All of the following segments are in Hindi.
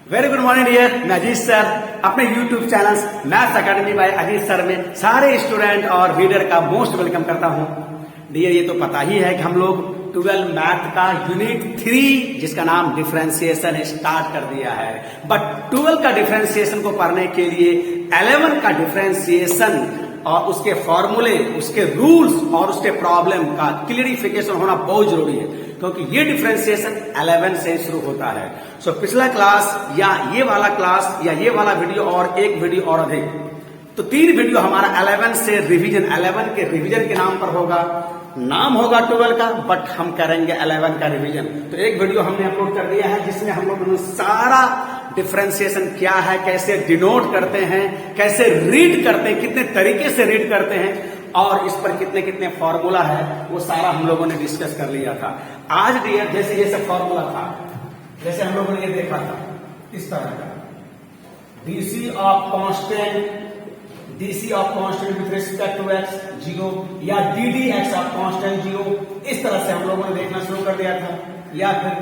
वेरी गुड मॉर्निंग डियर, मैं अजीत सर अपने YouTube channel maths academy by Ajit sir में सारे स्टूडेंट और रीडर का मोस्ट वेलकम करता हूं। डियर, ये तो पता ही है कि हम लोग 12 मैथ का यूनिट 3 जिसका नाम डिफरेंशिएशन है स्टार्ट कर दिया है। बट 12 का डिफरेंशिएशन को पढ़ने के लिए 11 का डिफरेंशिएशन और उसके फॉर्मूले, उसके रूल्स और उसके प्रॉब्लम का क्लियरिफिकेशन होना बहुत जरूरी है, क्योंकि ये डिफरेंशिएशन 11 से शुरू होता है। सो पिछला क्लास या ये वाला क्लास या ये वाला वीडियो और एक वीडियो और अधिक, तो 3 वीडियो हमारा 11 से रिवीजन, 11 के रिवीजन के नाम पर होगा। नाम होगा 12 का, बट हम करेंगे 11 का रिवीजन। तो एक वीडियो हमने अपलोड कर दिया है जिसमें हम लोग सारा डिफरेंशिएशन क्या है, कैसे डिनोट करते हैं, कैसे रीड करते हैं, कितने तरीके से रीड करते हैं और इस पर कितने कितने फॉर्मूला है, वो सारा हम लोगों ने डिस्कस कर लिया था। आज डियर, जैसे ये सब फॉर्मूला था, जैसे हम लोगों ने ये देखा था इस तरह का DC of constant with respect to x 0 या डी एक्स ऑफ कांस्टेंट 0, इस तरह से हम लोगों ने देखना शुरू कर दिया था। या फिर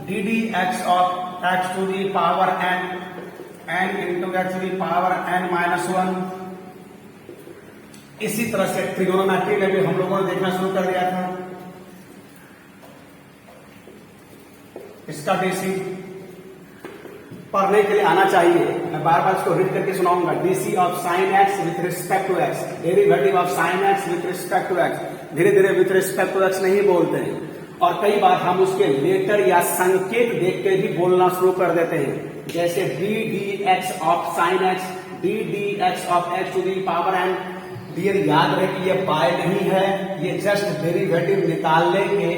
d x of x to the power n into x to the power n minus 1। इसी तरह से ट्रिगोनोमेट्री में भी हम लोगों ने देखना शुरू कर दिया था। इसका डीसी पढ़ने के लिए आना चाहिए, मैं बार बार इसको रीड करके सुनाऊंगा। DC of sine x with respect to x, derivative of sine x with respect to x. धीरे धीरे विथ रिस्पेक्ट टू एक्स नहीं बोलते हैं, और कई बार हम उसके लेटर या संकेत देख के भी बोलना शुरू कर देते हैं, जैसे d x of sine x, d x of x to the power n। Dear, याद रहे कि ये बाय नहीं है, ये जस्ट डेरिवेटिव निकालने के,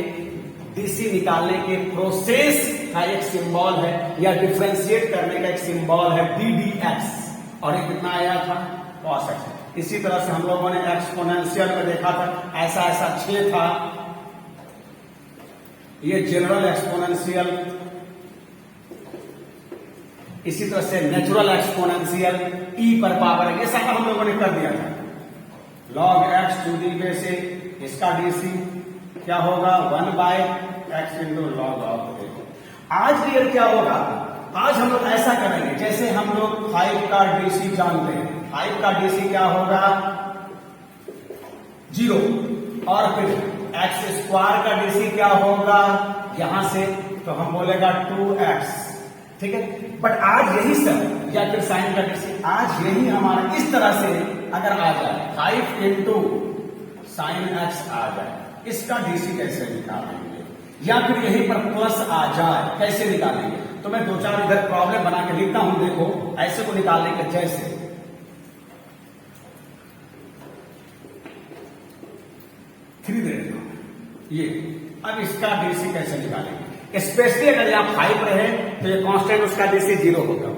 डीसी निकालने के प्रोसेस का एक सिंबल है, या डिफरेंशिएट करने का एक सिंबल है डी एक्स। और ये कितना आया था? cos x। इसी तरह से हम लोगों ने एक्सपोनेंशियल में देखा था, ऐसा ऐसा 6 था, ये जनरल एक्सपोनेंशियल। इसी तरह से नेचुरल एक्सपोनेंशियल, ई पर पावर, ये सब हम लोगों ने कर दिया था। log x टू दी में से इसका डीसी क्या होगा? 1 by x into log of x। आज डियर क्या होगा? आज हम लोग ऐसा करेंगे, जैसे हम लोग 5 का डीसी जानते हैं। 5 का डीसी क्या होगा? 0। और फिर एक्स स्क्वायर का डीसी क्या होगा? यहां से तो हम बोलेगा 2x, ठीक है। बट आज यही सब, या फिर साइन का डीसी, आज यही हमारा इस तरह से अगर आ जाए 5 इंटू साइन एक्स आ जाए, इसका डीसी कैसे निकालेंगे? या फिर यहीं पर प्लस आ जाए, कैसे निकालेंगे? तो मैं 2-4 इधर प्रॉब्लम बना के लिखता हूं, देखो ऐसे को निकालने के। जैसे ये, अब इसका डीसी कैसे निकालेंगे? स्पेशली अगर यहां 5 रहे तो ये कांस्टेंट, उसका डीसी 0 होगा।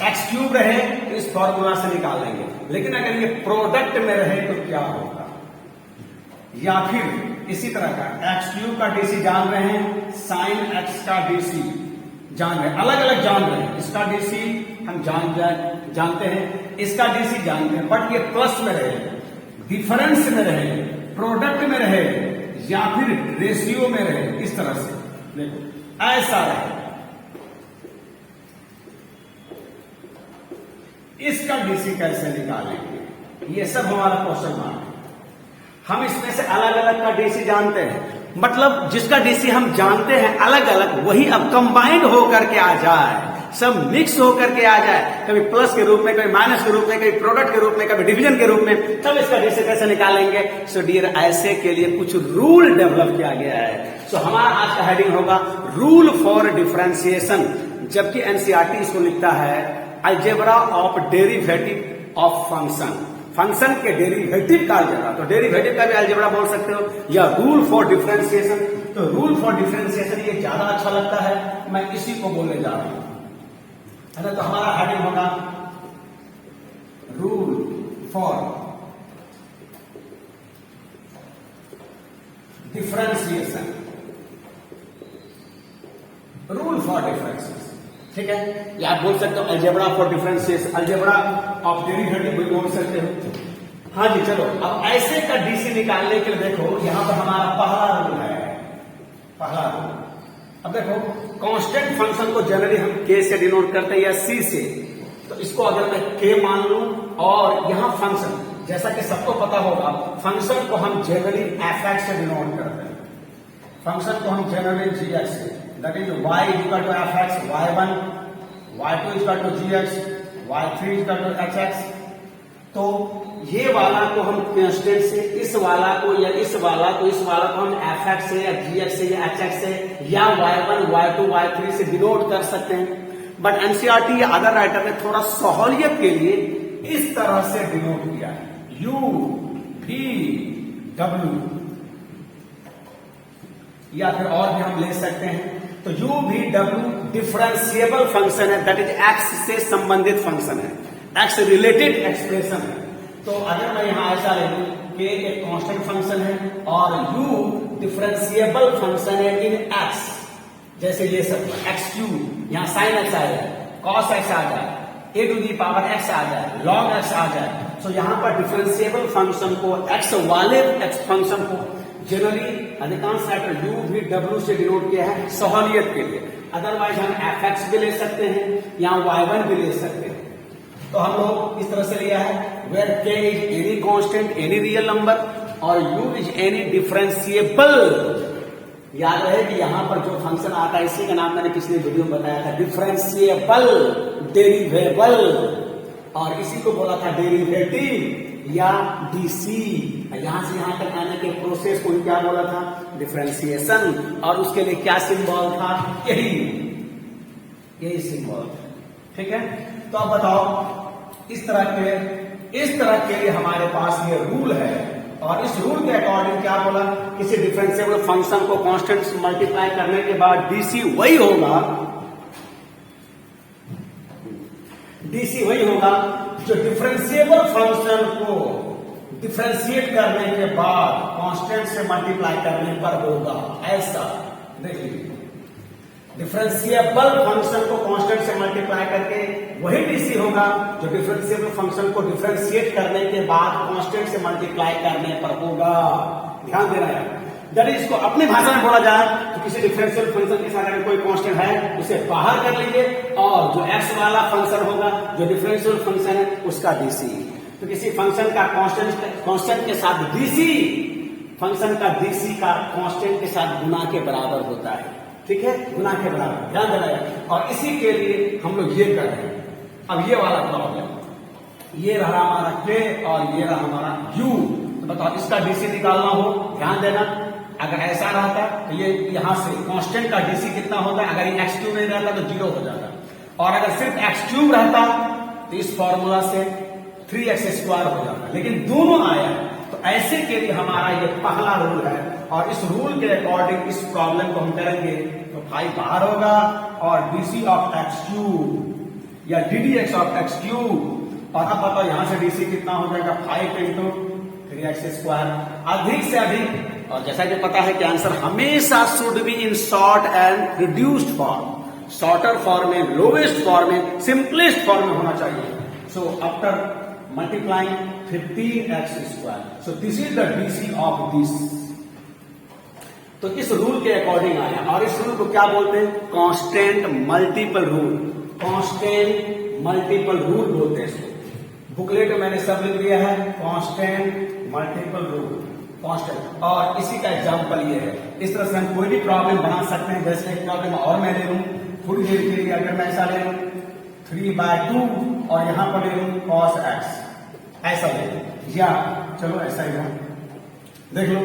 एक्स क्यूब रहे तो इस फॉर्मूला से निकाल लेंगे। लेकिन अगर ये प्रोडक्ट में रहे तो क्या होगा? या फिर इसी तरह का एक्स क्यूब का डीसी जान रहे हैं, साइन एक्स का डीसी जान रहे हैं, अलग अलग जान रहे हैं। इसका डीसी हम जानते हैं, इसका डीसी जानते हैं, बट ये प्लस में रहे, डिफरेंस में रहे, प्रोडक्ट में रहे, या फिर रेशियो में रहे। इस तरह से देखो, ऐसा रहे, इसका डीसी कैसे निकालेंगे? ये सब हमारा क्वेश्चन मार्क है। हम इसमें से अलग अलग का डीसी जानते हैं, मतलब जिसका डीसी हम जानते हैं अलग अलग, वही अब कंबाइंड होकर के आ जाए, सब मिक्स होकर के आ जाए, कभी प्लस के रूप में, कभी माइनस के रूप में, कभी प्रोडक्ट के रूप में, कभी डिवीजन के रूप में, तब इसका डीसी कैसे निकालेंगे? सो डियर, ऐसे के लिए कुछ रूल डेवलप किया गया है। सो हमारा आज का हेडिंग होगा रूल फॉर डिफरेंशिएशन, जबकि एनसीईआरटी इसको लिखता है algebra of derivative of function. Function के डेरिवेटिव का अलजेब्रा, तो डेरिवेटिव का भी अलजेब्रा बोल सकते हो, या रूल फॉर डिफरेंशिएशन। तो रूल फॉर डिफरेंशिएशन ये ज्यादा अच्छा लगता है, मैं इसी को बोलने जा रहा हूं, है ना। तो हमारा हेडिंग होगा rule for differentiation, rule for differentiation, ठीक है। या आप बोल सकते हो algebra for differentiation, algebra of derivative भी बोल सकते हो। हाँ जी, चलो अब ऐसे का डीसी निकालने के लिए देखो, यहां पर हमारा पहला रूल है, पहला रूल। अब देखो कांस्टेंट फंक्शन को जनरली हम के से डिनोट करते हैं या सी से। तो इसको अगर मैं के मान लूं और यहां फंक्शन, जैसा कि सबको पता होगा, फंक्शन को हम जनरली एफ एक्स से डिनोट करते हैं। फंक्शन को हम जनरली जी एक्स से, that is y equal to f x, y1, y2 equal to g x, y3 equal to h x. तो ये वाला को हम कांस्टेंट से, इस वाला को या इस वाला को, इस वाला को हम एफ एक्स से या जी एक्स से या एच एक्स से या y1, y2, y3 से डिनोट कर सकते हैं। बट एनसीईआरटी या अदर राइटर ने थोड़ा सहूलियत के लिए इस तरह से डिनोट किया है, यू भी डब्ल्यू, या फिर और भी हम ले सकते हैं। तो यू भी डब्ल्यू डिफरेंशिएबल फंक्शन है, दैट इज एक्स से संबंधित फंक्शन है, एक्स रिलेटेड एक्सप्रेशन है। तो अगर मैं यहां ऐसा ले लूं कि एक कांस्टेंट फंक्शन है और u डिफरेंशिएबल फंक्शन है इन x, जैसे ये सब एक्स क्यूब, यहां साइन एक्स आ जाए, कॉस एक्स आ जाए, ए टू दी पावर एक्स आ जाए, लॉग एक्स आ जाए। तो यहां पर डिफरेंशिएबल फंक्शन को, एक्स वाले एक्स फंक्शन को जनरली अधिकांश राइटर यू भी डब्ल्यू से डिनोट किया है सहूलियत के लिए। अदरवाइज हम एफ एक्स भी ले सकते हैं या y1 भी ले सकते हैं। तो हम लोग इस तरह से लिया है where k is any constant, any real number और u इज एनी डिफरेंशिएबल। याद रहे कि यहां पर जो फंक्शन आता है इसी का नाम मैंने पिछले वीडियो में बताया था, डिफरेंशिएबल डेरिवेबल, और इसी को बोला था डेरिवेटिव या डीसी। यहां से यहां तक आने के प्रोसेस को क्या बोला था, डिफरेंशिएशन, और उसके लिए क्या सिंबल था, यही सिंबल। ठीक है, तो अब बताओ, इस तरह के लिए हमारे पास ये रूल है, और इस रूल के अकॉर्डिंग क्या बोला, किसी डिफरेंशिएबल फंक्शन को कांस्टेंट से मल्टीप्लाई करने के बाद डीसी वही होगा, डीसी वही होगा जो डिफरेंशिएबल फंक्शन को डिफरेंशिएट करने के बाद कांस्टेंट से मल्टीप्लाई करने पर होगा। ऐसा देखिए, डिफरेंशिएबल फंक्शन को कांस्टेंट से मल्टीप्लाई करके वही डीसी होगा जो डिफरेंशिएबल फंक्शन को डिफरेंशिएट करने के बाद कांस्टेंट से मल्टीप्लाई करने पर होगा। ध्यान देना है, दैट इज इसको अपनी भाषा में बोला जाए तो किसी डिफरेंशियल फंक्शन के साथ अगर कोई कांस्टेंट है उसे बाहर कर लीजिए, और जो एक्स वाला फंक्शन होगा जो डिफरेंशियल फंक्शन है उसका डीसी। तो किसी फंक्शन का कांस्टेंट के साथ डीसी, फंक्शन का डीसी का कांस्टेंट के साथ गुना के बराबर होता है। ठीक है, गुना के बराबर, ध्यान देना है। और इसी के लिए हम लोग ये कर रहे हैं। अब ये वाला प्रॉब्लम, ये रहा हमारा के और ये रहा हमारा यू। तो बताओ, इसका डीसी निकालना हो, ध्यान देना, अगर ऐसा रहता तो ये यहां से कांस्टेंट का डीसी कितना होता है, अगर ये एक्स क्यूब नहीं रहता तो 0 हो जाता, और अगर सिर्फ एक्स क्यूब रहता तो इस फॉर्मूला से 3x² हो जाता, लेकिन दोनों आया। तो ऐसे के लिए हमारा ये पहला रूल है, और इस रूल के अकॉर्डिंग इस प्रॉब्लम को हम करेंगे तो 5 बाहर होगा, और डीसी ऑफ एक्स क्यूब या ddx ऑफ एक्स क्यूब, और अब बताओ यहां से डीसी कितना हो जाएगा, 5 इंटू 3x², अधिक से अधिक। और जैसा कि पता है कि आंसर हमेशा should be in short and reduced form, shorter form में, लोवेस्ट फॉर्म में, सिंपलेस्ट फॉर्म में होना चाहिए। So after multiplying 15x², so this is the DC of this। तो इस रूल के अकॉर्डिंग आया, और इस रूल को क्या बोलते हैं, constant multiple rule, constant multiple rule बोलते हैं इसको। बुकलेट में मैंने सब लिख दिया है, कांस्टेंट मल्टीपल रूल, कांस्टेंट। और इसी का एग्जांपल ये है, इस तरह से हम कोई भी प्रॉब्लम बना सकते हैं। जैसे एक प्रॉब्लम और मैं ले लूं थोड़ी देर के लिए, अगर मैं ऐसा ले लूं 3/2 और यहां पर ले लूं cos x, ऐसा ले लूं, या चलो ऐसा ही है, देख लो।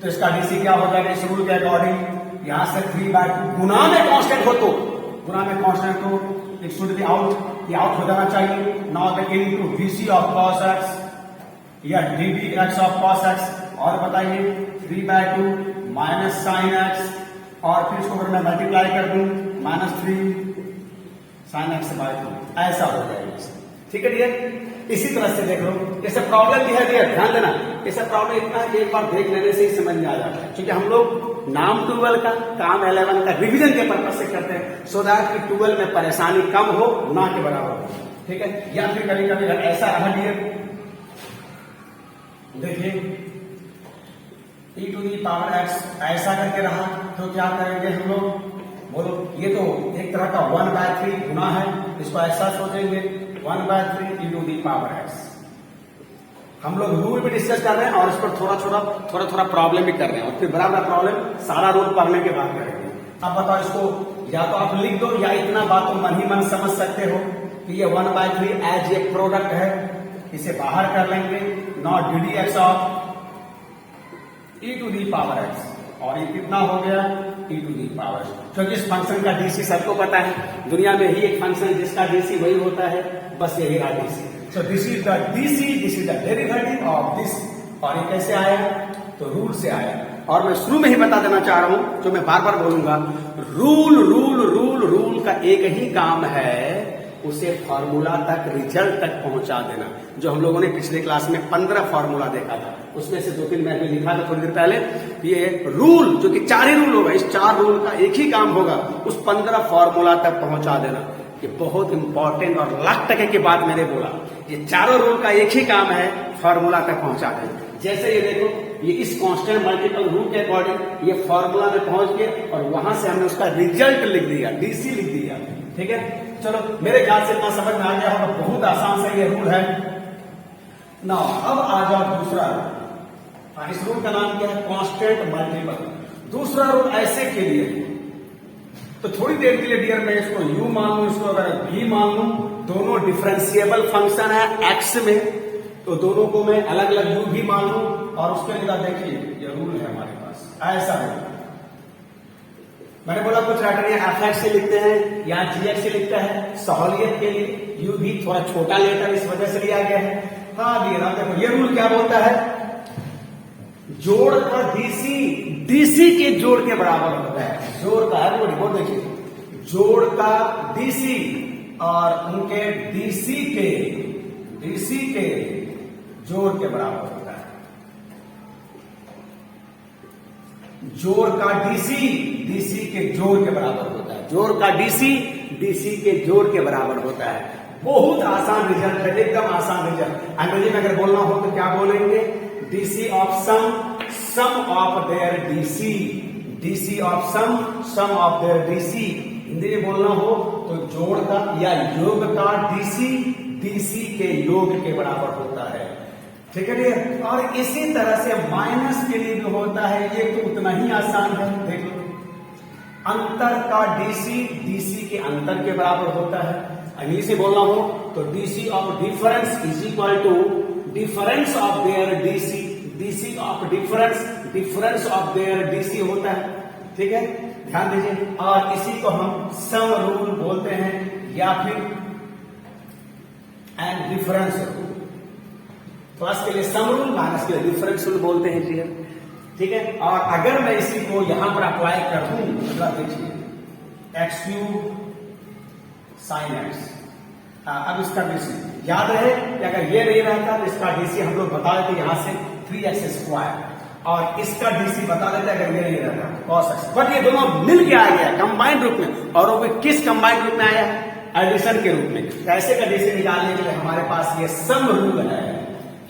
तो इसका डीसी क्या हो जाएगा इस रूल के अकॉर्डिंग, यहां से 3/2 गुना में कांस्टेंट हो, तो गुना में कांस्टेंट हो, इट शुड बी आउट, ये आउट हो जाना चाहिए। Now the into DC of cos x या ddx ऑफ cos x, और बताइए 3/2 माइनस साइन x, और फिर इसको अगर मैं मल्टीप्लाई कर दूं -3 sin x/2, ऐसा हो जाएगा। ठीक है डियर, इसी तरह से देख लो, जैसे प्रॉब्लम भी है डियर, ध्यान देना, ऐसा प्रॉब्लम इतना एक बार देख लेने से ही समझ में आ जाता है, क्योंकि हम लोग नाम 12 का, काम 11 का रिवीजन के पर्पज से करते हैं, सो दैट कि 12 में परेशानी कम हो, ना के बराबर हो। ठीक है, या फिर कभी कभी अगर ऐसा रहा डियर, देखिए e to the power x ऐसा करके रहा, तो क्या करेंगे हम लोग, बोलो, ये तो एक तरह का 1/3 गुना है, इसको ऐसा सोचेंगे 1/3 into the power x। हम लोग रूल भी डिस्कस कर रहे हैं और इस पर थोड़ा थोड़ा प्रॉब्लम भी कर रहे हैं, और फिर बराबर प्रॉब्लम सारा रूल पढ़ने के बाद करेंगे। अब बताओ, इसको या तो आप लिख दो या इतना बात तो मन ही मन समझ सकते हो कि ये 1/3 एज ए प्रोडक्ट है, इसे बाहर कर लेंगे, not d d x of e to the power x, और ये कितना हो गया e to the power x, क्योंकि इस फंक्शन का डीसी सबको पता है, दुनिया में ही एक फंक्शन जिसका डीसी वही होता है, बस यही रहा DC. So this is the DC, this is the derivative of this, और ये कैसे आया, तो रूल से आया। और मैं शुरू में ही बता देना चाह रहा हूं, जो मैं बार बार बोलूंगा, रूल रूल रूल रूल का एक ही काम है, उसे फॉर्मूला तक, रिजल्ट तक पहुंचा देना। जो हम लोगों ने पिछले क्लास में 15 फॉर्मूला देखा था, उसमें से 2-3 मैंने लिखा था थोड़ी देर पहले। ये रूल, जो कि 4 ही रूल होगा, इस 4 रूल का एक ही काम होगा, उस 15 फॉर्मूला तक पहुंचा देना। ये बहुत इंपॉर्टेंट और लाख टके की बात मैंने बोला। ये चारों रूल का एक ही काम है, फॉर्मूला तक पहुंचा देना। जैसे ये देखो, ये इस कांस्टेंट मल्टीपल रूल के अकॉर्डिंग ये फॉर्मूला में पहुंच गए, और वहां से हमने उसका रिजल्ट लिख दिया, डीसी लिख दिया। ठीक है, चलो मेरे ख्याल से इतना समझ में आ गया होगा, बहुत आसान से ये रूल है ना। अब आ जाओ दूसरा रूल। इस रूल का नाम क्या है, कांस्टेंट मल्टीपल। दूसरा रूल ऐसे के लिए, तो थोड़ी देर के लिए डियर मैं इसको u मान लू, इसको अगर v मान लू, दोनों डिफरेंशिएबल फंक्शन है x में, तो दोनों को मैं अलग अलग u भी मान लू, और उसके अंदर देखिए ये रूल है हमारे पास, ऐसा है। मैंने बोला कुछ राइटर एफ एक्स से लिखते हैं या जी एक्स से लिखता है, सहूलियत के लिए यू भी थोड़ा छोटा लेटर इस वजह से लिया गया है। हाँ दिया, देखो ये रूल क्या बोलता है, जोड़ का डीसी डीसी के जोड़ के बराबर होता है। जोड़ का है, वो देखिए, जोड़ का डीसी और उनके डीसी के जोड़ के बराबर होता है। जोड़ का डीसी डीसी के जोड़ के बराबर होता है। जोड़ का डीसी डीसी के जोड़ के बराबर होता है। बहुत आसान रिजल्ट है, एकदम आसान रिजल्ट। अंग्रेजी में अगर बोलना हो तो क्या बोलेंगे, DC of sum of their DC, DC of sum of their DC. Hindi में बोलना हो तो जोड़ का या योग का डीसी डीसी के योग के बराबर होता है। ठीक है डियर, और इसी तरह से माइनस के लिए जो होता है, ये तो उतना ही आसान है। देख लो, अंतर का डीसी डीसी के अंतर के बराबर होता है। इंग्लिश में बोलना हो तो DC of difference is equal to difference of their DC, DC of difference of their DC होता है। ठीक है, ध्यान दीजिए। और इसी को हम सम रूल बोलते हैं या फिर एंड डिफरेंस रूल। प्लस के लिए सम रूल, माइनस के लिए डिफरेंस रूल बोलते हैं जी। ठीक है, और अगर मैं इसी को यहां पर अप्लाई कर दूं, मतलब देखिए एक्स क्यूब साइन एक्स। अब इसका डीसी याद रहे कि अगर ये नहीं रहता तो इसका डीसी हम लोग बता देते यहां से 3x², और इसका डीसी बता देते अगर ये नहीं रहता cos x। बट ये दोनों मिल के आ गया कंबाइंड रूप में, और वो भी किस कंबाइंड रूप में आया, एडिशन के रूप में। कैसे का डीसी निकालने के लिए हमारे पास ये सम रूल है।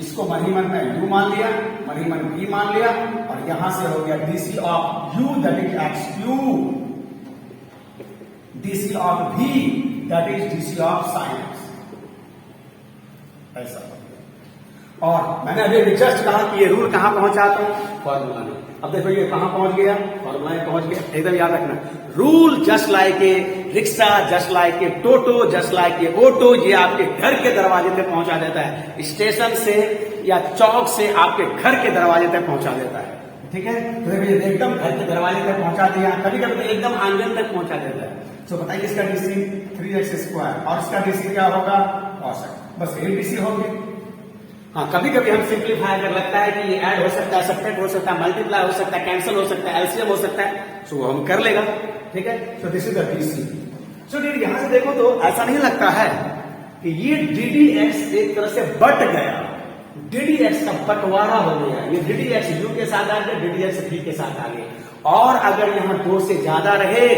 इसको मन ही मन में u मान लिया, मन ही मन v मान लिया, और यहां से हो गया DC of u that is x³, DC of v that is DC of sine x. ऐसा हो गया। और मैंने अभी जस्ट कहा कि ये रूल कहां पहुंचाता हूं, फॉर्मूला में। अब देखो ये कहां पहुंच गया, फॉर्मूला में पहुंच गया। एकदम याद रखना, rule just like a rickshaw, just like a toto, just like a auto, ये आपके घर के दरवाजे तक पहुंचा देता है। स्टेशन से या चौक से आपके घर के दरवाजे तक पहुंचा देता है। ठीक है, तो एकदम घर के दरवाजे तक पहुंचा दिया, कभी कभी तो एकदम आंगन तक पहुंचा देता है। तो बताइए इसका डीसी 3x² और इसका डीसी क्या होगा, cos x। बस ये डीसी होंगे। हाँ, कभी कभी हम सिंप्लीफाई अगर लगता है कि ये ऐड हो सकता है, सब्ट्रैक्ट हो सकता है, मल्टीप्लाई हो सकता है, कैंसिल हो सकता है, एलसीएम हो सकता है, तो वो हम कर लेगा। ठीक है, so this is the DC. So D यहां से देखो तो ऐसा नहीं लगता है कि ये ddx एक तरह से बट गया, ddx का बंटवारा हो गया। ये ddx u के साथ आ गया, ddx v के साथ आ गया। और अगर यहाँ 2 से ज्यादा रहे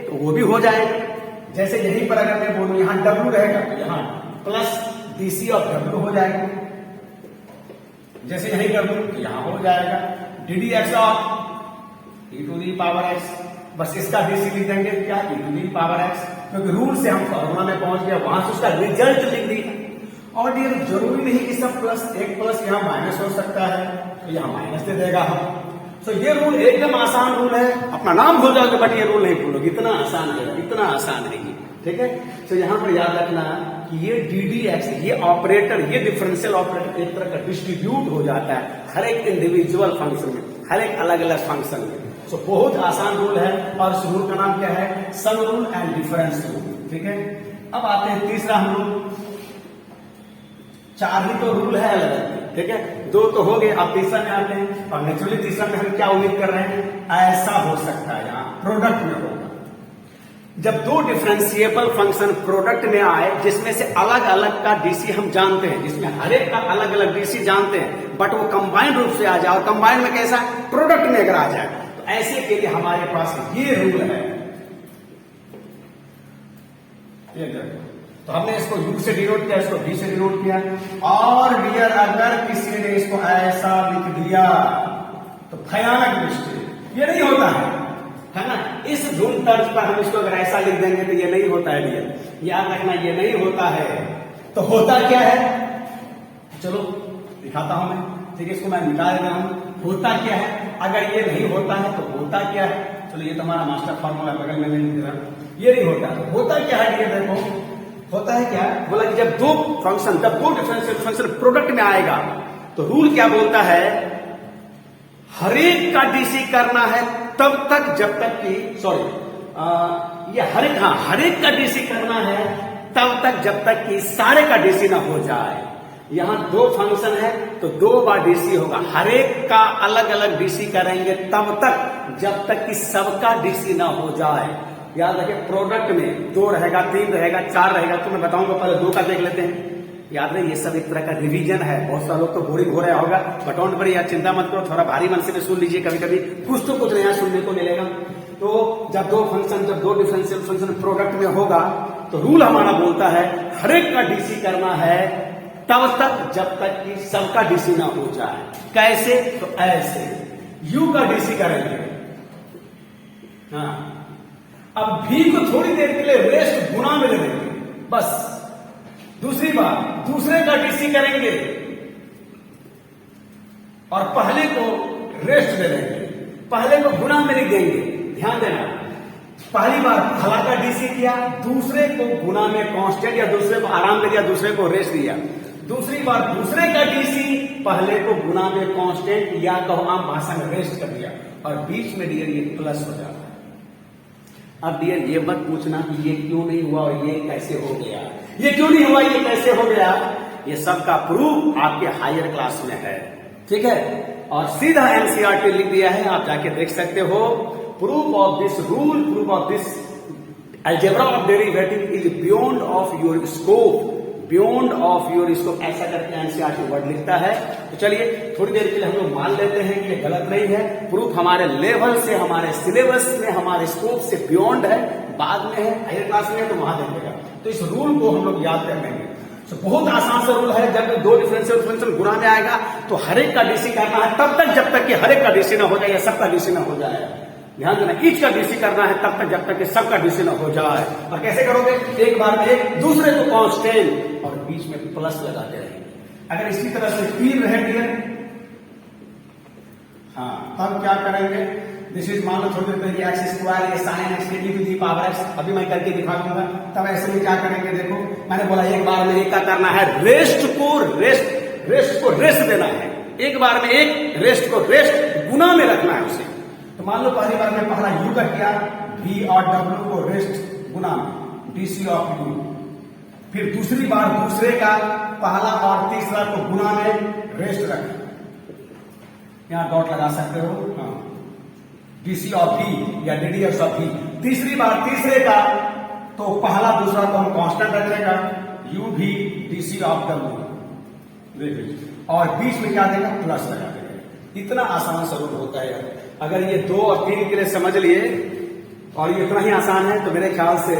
तो वो भी हो जाएगा। जैसे यहीं पर अगर मैं बोलूं यहाँ w रहेगा तो यहाँ प्लस डीसी ऑफ w हो जाएगा। जैसे यहीं कर दूं तो यहां हो जाएगा ddx of e to the power x, बस इसका डीसी लिख देंगे क्या, e to the power x, क्योंकि रूल से हम फॉर्मूला में पहुंच गए, वहां से उसका रिजल्ट लिख दिया। और डियर जरूरी नहीं कि सब प्लस, एक प्लस यहाँ माइनस हो सकता है, तो यहाँ माइनस दे देगा हम। तो ये रूल एकदम आसान रूल है, अपना नाम भूल जाओगे बट ये रूल नहीं भूलोगे, इतना आसान है, इतना आसान है ये, ठीक है। तो यहाँ पर याद रखना कि ये ddx, ये ऑपरेटर, ये डिफरेंशियल ऑपरेटर एक तरह का डिस्ट्रीब्यूट हो जाता है हर एक इंडिविजुअल फंक्शन में, हर एक अलग अलग फंक्शन में। तो बहुत आसान रूल है, और इस रूल का नाम क्या है, sum rule and difference rule, ठीक है। अब आते हैं तीसरा हम लोग, चार ही तो रूल है अलग अलग, ठीक है, दो तो हो गए, अब तीसरा में आते हैं। और नेचुरली तीसरा में हम क्या उम्मीद कर रहे हैं, ऐसा हो सकता है यहाँ प्रोडक्ट में होगा, जब दो डिफरेंशिएबल फंक्शन प्रोडक्ट में आए जिसमें से अलग अलग का डीसी हम जानते हैं, जिसमें हर एक का अलग अलग डीसी जानते हैं, बट वो कंबाइंड रूप से आ जाए, और कंबाइंड में कैसा, प्रोडक्ट में अगर आ जाए, तो ऐसे के लिए हमारे पास ये रूल है। तो हमने इसको u से डिनोट किया, इसको v से डिनोट किया। और डियर अगर किसी ने इसको ऐसा लिख दिया तो भयानक मिस्टेक, ये नहीं होता है ना। इस रूल तर्ज पर हम इसको अगर ऐसा लिख देंगे तो ये नहीं होता है डियर, याद रखना ये नहीं होता है। तो होता क्या है, चलो दिखाता हूं मैं, ठीक है, इसको मैं मिटा देता हूं। होता क्या है, अगर ये नहीं होता है तो होता क्या है, चलो ये तो हमारा मास्टर फॉर्मूला बगल में नहीं दिख रहा, ये नहीं होता। होता क्या है डियर, देखो होता है क्या, बोला कि जब दो फंक्शन, जब दो डिफरेंशियल फंक्शन प्रोडक्ट में आएगा तो रूल क्या बोलता है, हर एक का डीसी करना है तब तक जब तक कि, सॉरी ये हर एक का डीसी करना है तब तक जब तक कि सारे का डीसी ना हो जाए। यहां दो फंक्शन है तो दो बार डीसी होगा, हर एक का अलग अलग डीसी करेंगे तब तक जब तक कि सबका डीसी ना हो जाए। याद रखें, प्रोडक्ट में दो रहेगा, तीन रहेगा, चार रहेगा, तो मैं बताऊंगा, पहले दो का देख लेते हैं। याद रहे ये सब एक तरह का रिवीजन है, बहुत सारे लोग तो बोरिंग हो रहा होगा, बट डोंट वरी यार, चिंता मत करो, थोड़ा भारी मन से भी सुन लीजिए, कभी कभी कुछ तो कुछ नया सुनने को मिलेगा। तो जब दो फंक्शन, जब दो डिफरेंशियल फंक्शन प्रोडक्ट में होगा तो रूल हमारा बोलता है हर एक का डीसी करना है तब तक जब तक कि सबका डीसी ना हो जाए। कैसे, तो ऐसे यू का डीसी करेंगे, हाँ, अब भी को थोड़ी देर के लिए रेस्ट गुना में दे देंगे, बस। दूसरी बार दूसरे का डीसी करेंगे और पहले को रेस्ट दे देंगे, पहले को गुना में लिख देंगे। ध्यान देना, पहली बार पहला का डीसी किया, दूसरे को गुना में कांस्टेंट या दूसरे को आराम में दिया, दूसरे को रेस्ट दिया। दूसरी बार दूसरे का डीसी पहले को गुना में कांस्टेंट या कहो आम भाषा में रेस्ट कर दिया, और बीच में डियर ये प्लस हो जाता है। अब डियर ये मत पूछना कि ये क्यों नहीं हुआ और ये कैसे हो गया, ये क्यों नहीं हुआ, ये कैसे हो गया, ये सब का प्रूफ आपके हायर क्लास में है, ठीक है। और सीधा एनसीईआरटी लिख दिया है, आप जाके देख सकते हो। Proof of this rule, proof of this algebra of derivative is beyond of your scope, beyond of your scope, ऐसा करके एनसीईआरटी वर्ड लिखता है। तो चलिए थोड़ी देर के लिए हम लोग मान लेते हैं कि ये गलत नहीं है, प्रूफ हमारे लेवल से, हमारे सिलेबस में, हमारे स्कोप से बियॉन्ड है, बाद में है, हायर क्लास में है तो वहां देखेगा। तो इस रूल को हम लोग याद कर लेंगे। तो बहुत आसान सा रूल है, जब दो डिफरेंशियल फंक्शन गुणा में आएगा तो हर एक का डीसी करना है तब तक जब तक कि हर एक का डीसी ना हो जाए या सबका डीसी ना हो जाए। ध्यान देना, ईच का डीसी करना है तब तक जब तक कि सबका डीसी ना हो जाए। और कैसे करोगे, एक बार में एक, दूसरे को कांस्टेंट और बीच में प्लस लगाते रहेंगे। अगर इसी तरह से तीन रह गए, हाँ, तब क्या करेंगे, दिस इज, मान लो थोड़ी देर पहले एक्स स्क्वायर, ये साइन एक्स की टू दी पावर एक्स, अभी मैं करके दिखा दूंगा। तब ऐसे में क्या करेंगे, देखो मैंने बोला एक बार में एक का करना है, रेस्ट को रेस्ट देना है, एक बार में एक, रेस्ट को रेस्ट गुना में रखना है उसे। तो मान लो पहली बार में पहला यू का किया, वी और डब्ल्यू को रेस्ट गुना में, डीसी ऑफ यू। फिर दूसरी बार दूसरे का पहला और तीसरा को गुना में रेस्ट रखना, यहां डॉट लगा सकते हो, हाँ, डीसी ऑफ भी या डीडीएक्स ऑफ भी। तीसरी बार तीसरे का तो पहला दूसरा को हम कांस्टेंट रखेगा, यू भी डीसी ऑफ डब्ल्यू, देखिए, और बीच में क्या देगा, प्लस लगा देगा। इतना आसान सा रूल होता है। अगर ये 2 और 3 के लिए समझ लिए और ये इतना ही आसान है तो मेरे ख्याल से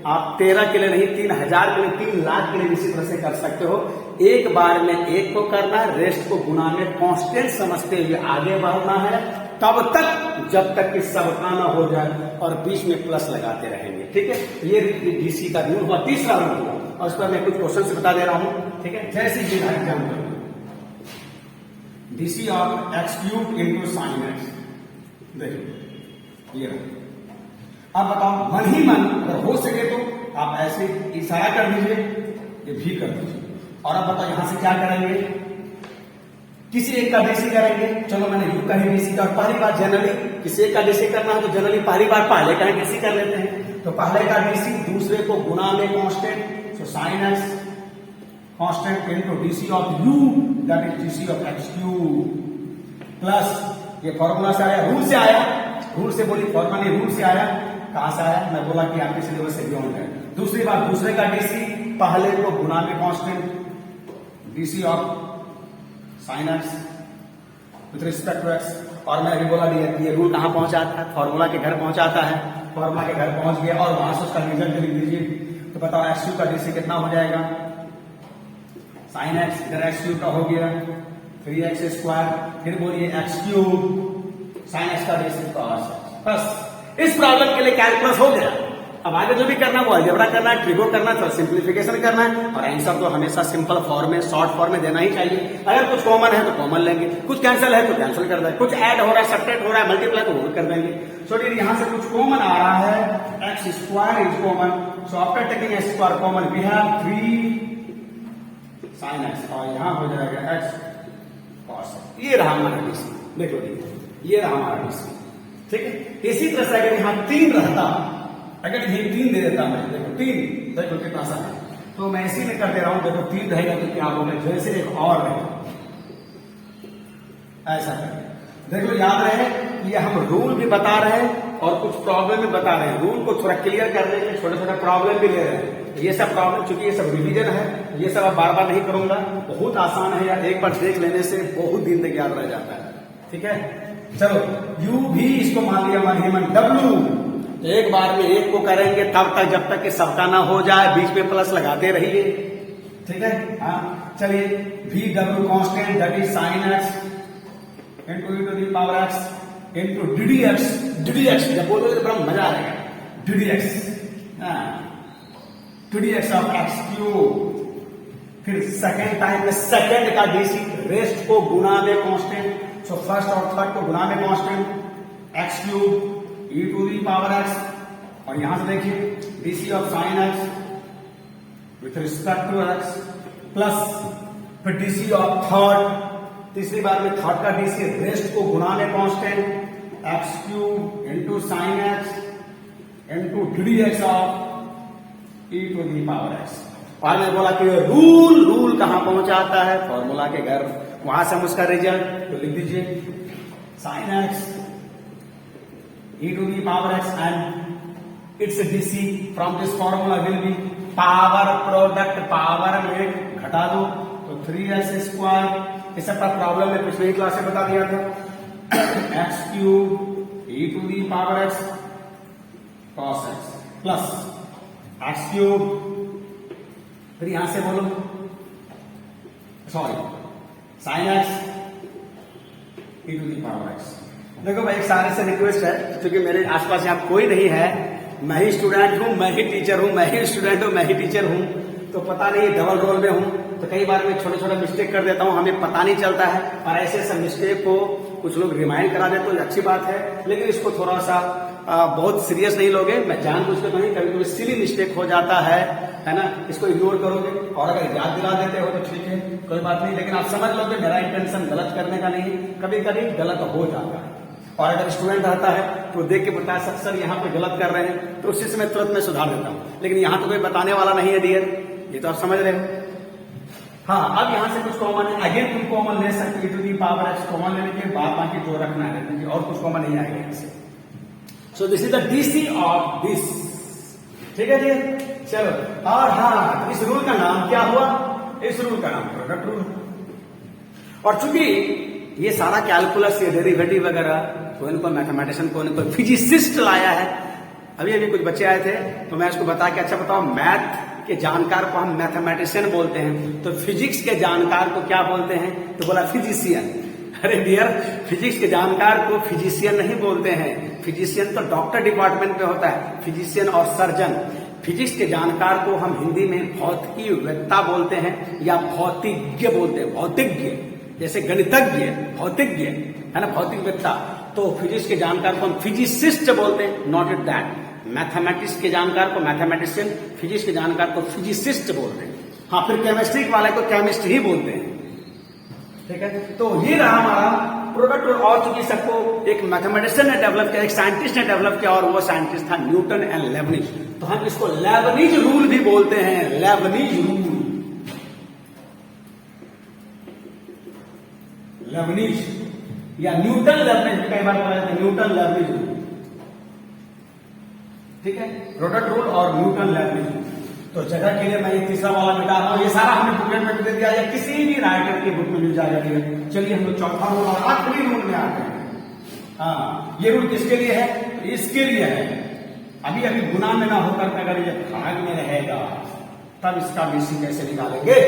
आप 13 के लिए नहीं, 3000 के लिए, 3 लाख के लिए इसी तरह से कर सकते हो। एक बार में एक को करना है, रेस्ट को गुना में कांस्टेंट समझते हुए आगे बढ़ना है, तब तक जब तक कि सबका ना हो जाए और बीच में प्लस लगाते रहेंगे। ठीक है, ये डीसी का रूल हुआ, तीसरा रूल हुआ, और उस पर मैं कुछ क्वेश्चन बता दे रहा हूं। ठीक है, जैसे ये example DC of x cube into sine x, देखिए ये अब बताओ मन ही मन अगर हो सके तो आप ऐसे इशारा कर दीजिए, ये भी कर दीजिए, और अब बताओ यहां से क्या करेंगे, किसी एक का डीसी करेंगे। चलो मैंने यू का ही डीसी का, और पहली बार जनरली किसी एक का डीसी करना है तो जनरली पहली बार पहले का डीसी कर लेते हैं। तो पहले का डीसी दूसरे को गुना में constant, so sine x constant into DC of you that is DC of x cube plus ये फॉर्मूला से आया, रूल से आया, रूल से बोली फॉर्मूला नहीं, रूल से आया। कहां से आया, मैं बोला कि आपके सिलेबस से बियॉन्ड है। दूसरी बात दूसरे का डीसी पहले को गुना में constant DC of sine x with respect to x, और मैं अभी बोला दिया कि ये रूल कहां पहुंचाता है, फॉर्मूला के घर पहुंचाता है। फॉर्मूला के घर पहुंच गया और वहां से उसका रिजल्ट लिख दीजिए। तो बताओ एक्स क्यूब का डीसी कितना हो जाएगा, साइन एक्स इधर एक्स क्यूब का हो गया 3x स्क्वायर, फिर बोलिए एक्स क्यूब साइन एक्स का डीसी कॉस। बस इस प्रॉब्लम के लिए कैलकुलस हो गया। अब आगे जो भी करना वो अलजेब्रा करना है, ट्रिगो करना है, सिंप्लीफिकेशन करना है, और आंसर तो हमेशा सिंपल फॉर्म में, शॉर्ट फॉर्म में देना ही चाहिए। अगर कुछ कॉमन है तो कॉमन लेंगे, कुछ कैंसिल है तो कैंसिल कर देंगे, कुछ ऐड हो रहा है, सब्ट्रैक्ट हो रहा है, मल्टीप्लाई तो वो कर देंगे। सो यहां से कुछ कॉमन आ रहा है, x square is common, so after taking x square common we have 3 sine x, और यहां हो जाएगा एक्स कॉस। ये रहा हमारा डीसी, देखो ये रहा हमारा डीसी। ठीक है, इसी तरह से अगर यहां 3 रहता, अगर ये 3 दे देता मैं, देखो 3, देखो कितना सा है, तो मैं इसी में कर दे रहा हूं। देखो 3 रहेगा तो क्या होगा, जैसे एक और रहेगा, ऐसा करें। देखो याद रहे ये हम रूल भी बता रहे हैं और कुछ प्रॉब्लम भी बता रहे हैं। रूल को थोड़ा क्लियर करने के छोटे छोटे प्रॉब्लम भी ले रहे हैं। ये सब प्रॉब्लम चूंकि ये सब रिवीजन है, ये सब अब बार बार नहीं करूंगा, बहुत आसान है यार, एक बार देख लेने से बहुत दिन तक याद रह जाता है। ठीक है, चलो यू भी इसको मान लिया मन ही मन, डब्ल्यू एक बार में एक को करेंगे तब तक जब तक कि सबका ना हो जाए, बीच में प्लस लगाते रहिए। ठीक है, हाँ चलिए, we W constant that is sine x into e to the power x into d x. D x जब बोलोगे तो बड़ा मजा आएगा, d x, d x of x cube. फिर सेकेंड टाइम में सेकेंड का डीसी, रेस्ट को गुना में कांस्टेंट, सो फर्स्ट और थर्ड को गुना में constant x cube e to the power x, और यहां से देखिए DC of sine x with respect to x plus फिर डीसी ऑफ थर्ड, तीसरी बार में थर्ड का डीसी रेस्ट को गुना में constant x cube into sine x into d x of e to the power x. और मैं बोला कि रूल कहां पहुंचाता है, फॉर्मूला के घर, वहां से हम उसका रिजल्ट तो लिख दीजिए sine x e to the power x and its dc from this formula will be power product, power में घटा दो तो 3x स्क्वायर। इस सब का प्रॉब्लम में पिछले क्लास में बता दिया था, x cube e to the power x cos x plus x cube, फिर यहां से बोलो sorry sine x e to the power x। देखो भाई एक सारे से रिक्वेस्ट है, क्योंकि मेरे आसपास यहाँ कोई नहीं है, मैं ही स्टूडेंट हूँ, मैं ही टीचर हूँ, मैं ही स्टूडेंट हूँ, मैं ही टीचर हूँ, तो पता नहीं डबल रोल में हूँ, तो कई बार मैं छोटे छोटे मिस्टेक कर देता हूँ, हमें पता नहीं चलता है। और ऐसे सब मिस्टेक को कुछ लोग रिमाइंड करा देते तो अच्छी बात है, लेकिन इसको थोड़ा सा बहुत सीरियस नहीं लोगे। मैं जानबूझ के नहीं, कभी कभी सिली मिस्टेक हो जाता है ना, इसको इग्नोर करोगे, और अगर याद दिला देते हो तो ठीक है, कोई बात नहीं, लेकिन आप समझ लोगे मेरा इंटेंशन गलत करने का नहीं, कभी कभी गलत हो जाता है। और अगर स्टूडेंट रहता है तो देख के बताया सर सर यहाँ पे गलत कर रहे हैं, तो उसी से मैं तुरंत में सुधार देता हूँ, लेकिन यहाँ तो कोई बताने वाला नहीं है डियर, ये तो आप समझ रहे हो। हाँ, अब यहाँ से कुछ कॉमन है, अगेन तुम कॉमन ले सकते हो, to the power x common लेने के बाद बाकी जो रखना है, और कुछ कॉमन नहीं आएगा यहाँ से। So this is the DC of this. ठीक है डियर, चलो, और हाँ तो इस रूल का नाम क्या हुआ, इस रूल का नाम प्रोडक्ट रूल। और चूंकि ये सारा कैलकुलस, ये डेरिवेटिव वगैरह कोई इनको मैथमेटिशियन को फिजिसिस्ट लाया है। अभी अभी कुछ बच्चे आए थे तो मैं उसको बता के, अच्छा बताओ मैथ के जानकार को हम मैथमेटिशियन बोलते हैं, तो फिजिक्स के जानकार को क्या बोलते हैं, तो बोला फिजिशियन। अरे डियर, फिजिक्स के जानकार को फिजिशियन नहीं बोलते हैं। फिजिशियन तो डॉक्टर डिपार्टमेंट में होता है, फिजिशियन और सर्जन। फिजिक्स के जानकार को हम हिंदी में भौतिकीवेत्ता बोलते हैं या भौतिज्ञ बोलते हैं। भौतिज्ञ जैसे गणितज्ञ, भौतिज्ञ है ना, भौतिकवेत्ता। तो फिजिक्स के जानकार को हम फिजिसिस्ट बोलते हैं, नॉट इट दैट। मैथमेटिक्स के जानकार को मैथमेटिशियन, फिजिक्स के जानकार को फिजिसिस्ट बोलते हैं। हाँ, फिर केमिस्ट्री वाले को केमिस्ट ही बोलते हैं। ठीक है, तो ये रहा हमारा प्रोडक्ट। और चूंकि सबको एक मैथमेटिशियन ने डेवलप किया, एक साइंटिस्ट ने डेवलप किया, और वो साइंटिस्ट था न्यूटन एंड लेबनिज। तो हम इसको लेबनिज रूल भी बोलते हैं, लेबनिज रूल, लेबनिज या न्यूटन लेबनिज, कई बार बोला जाता है न्यूटन लेबनिज रूल। ठीक है, प्रोडक्ट रूल और न्यूटन लेबनिज रूल। तो जगह के लिए मैं ये तीसरा वाला मिटा रहा हूं। ये सारा हमने बुकलेट में दे दिया, या किसी भी राइटर की बुक में मिल जाएगा। चलिए हम लोग चौथा रूल और आखिरी रूल में आते हैं। हाँ, ये रूल किसके लिए है? तो इसके लिए है। अभी अभी गुना में ना होकर अगर ये भाग में रहेगा तब इसका बीसी कैसे निकालेंगे?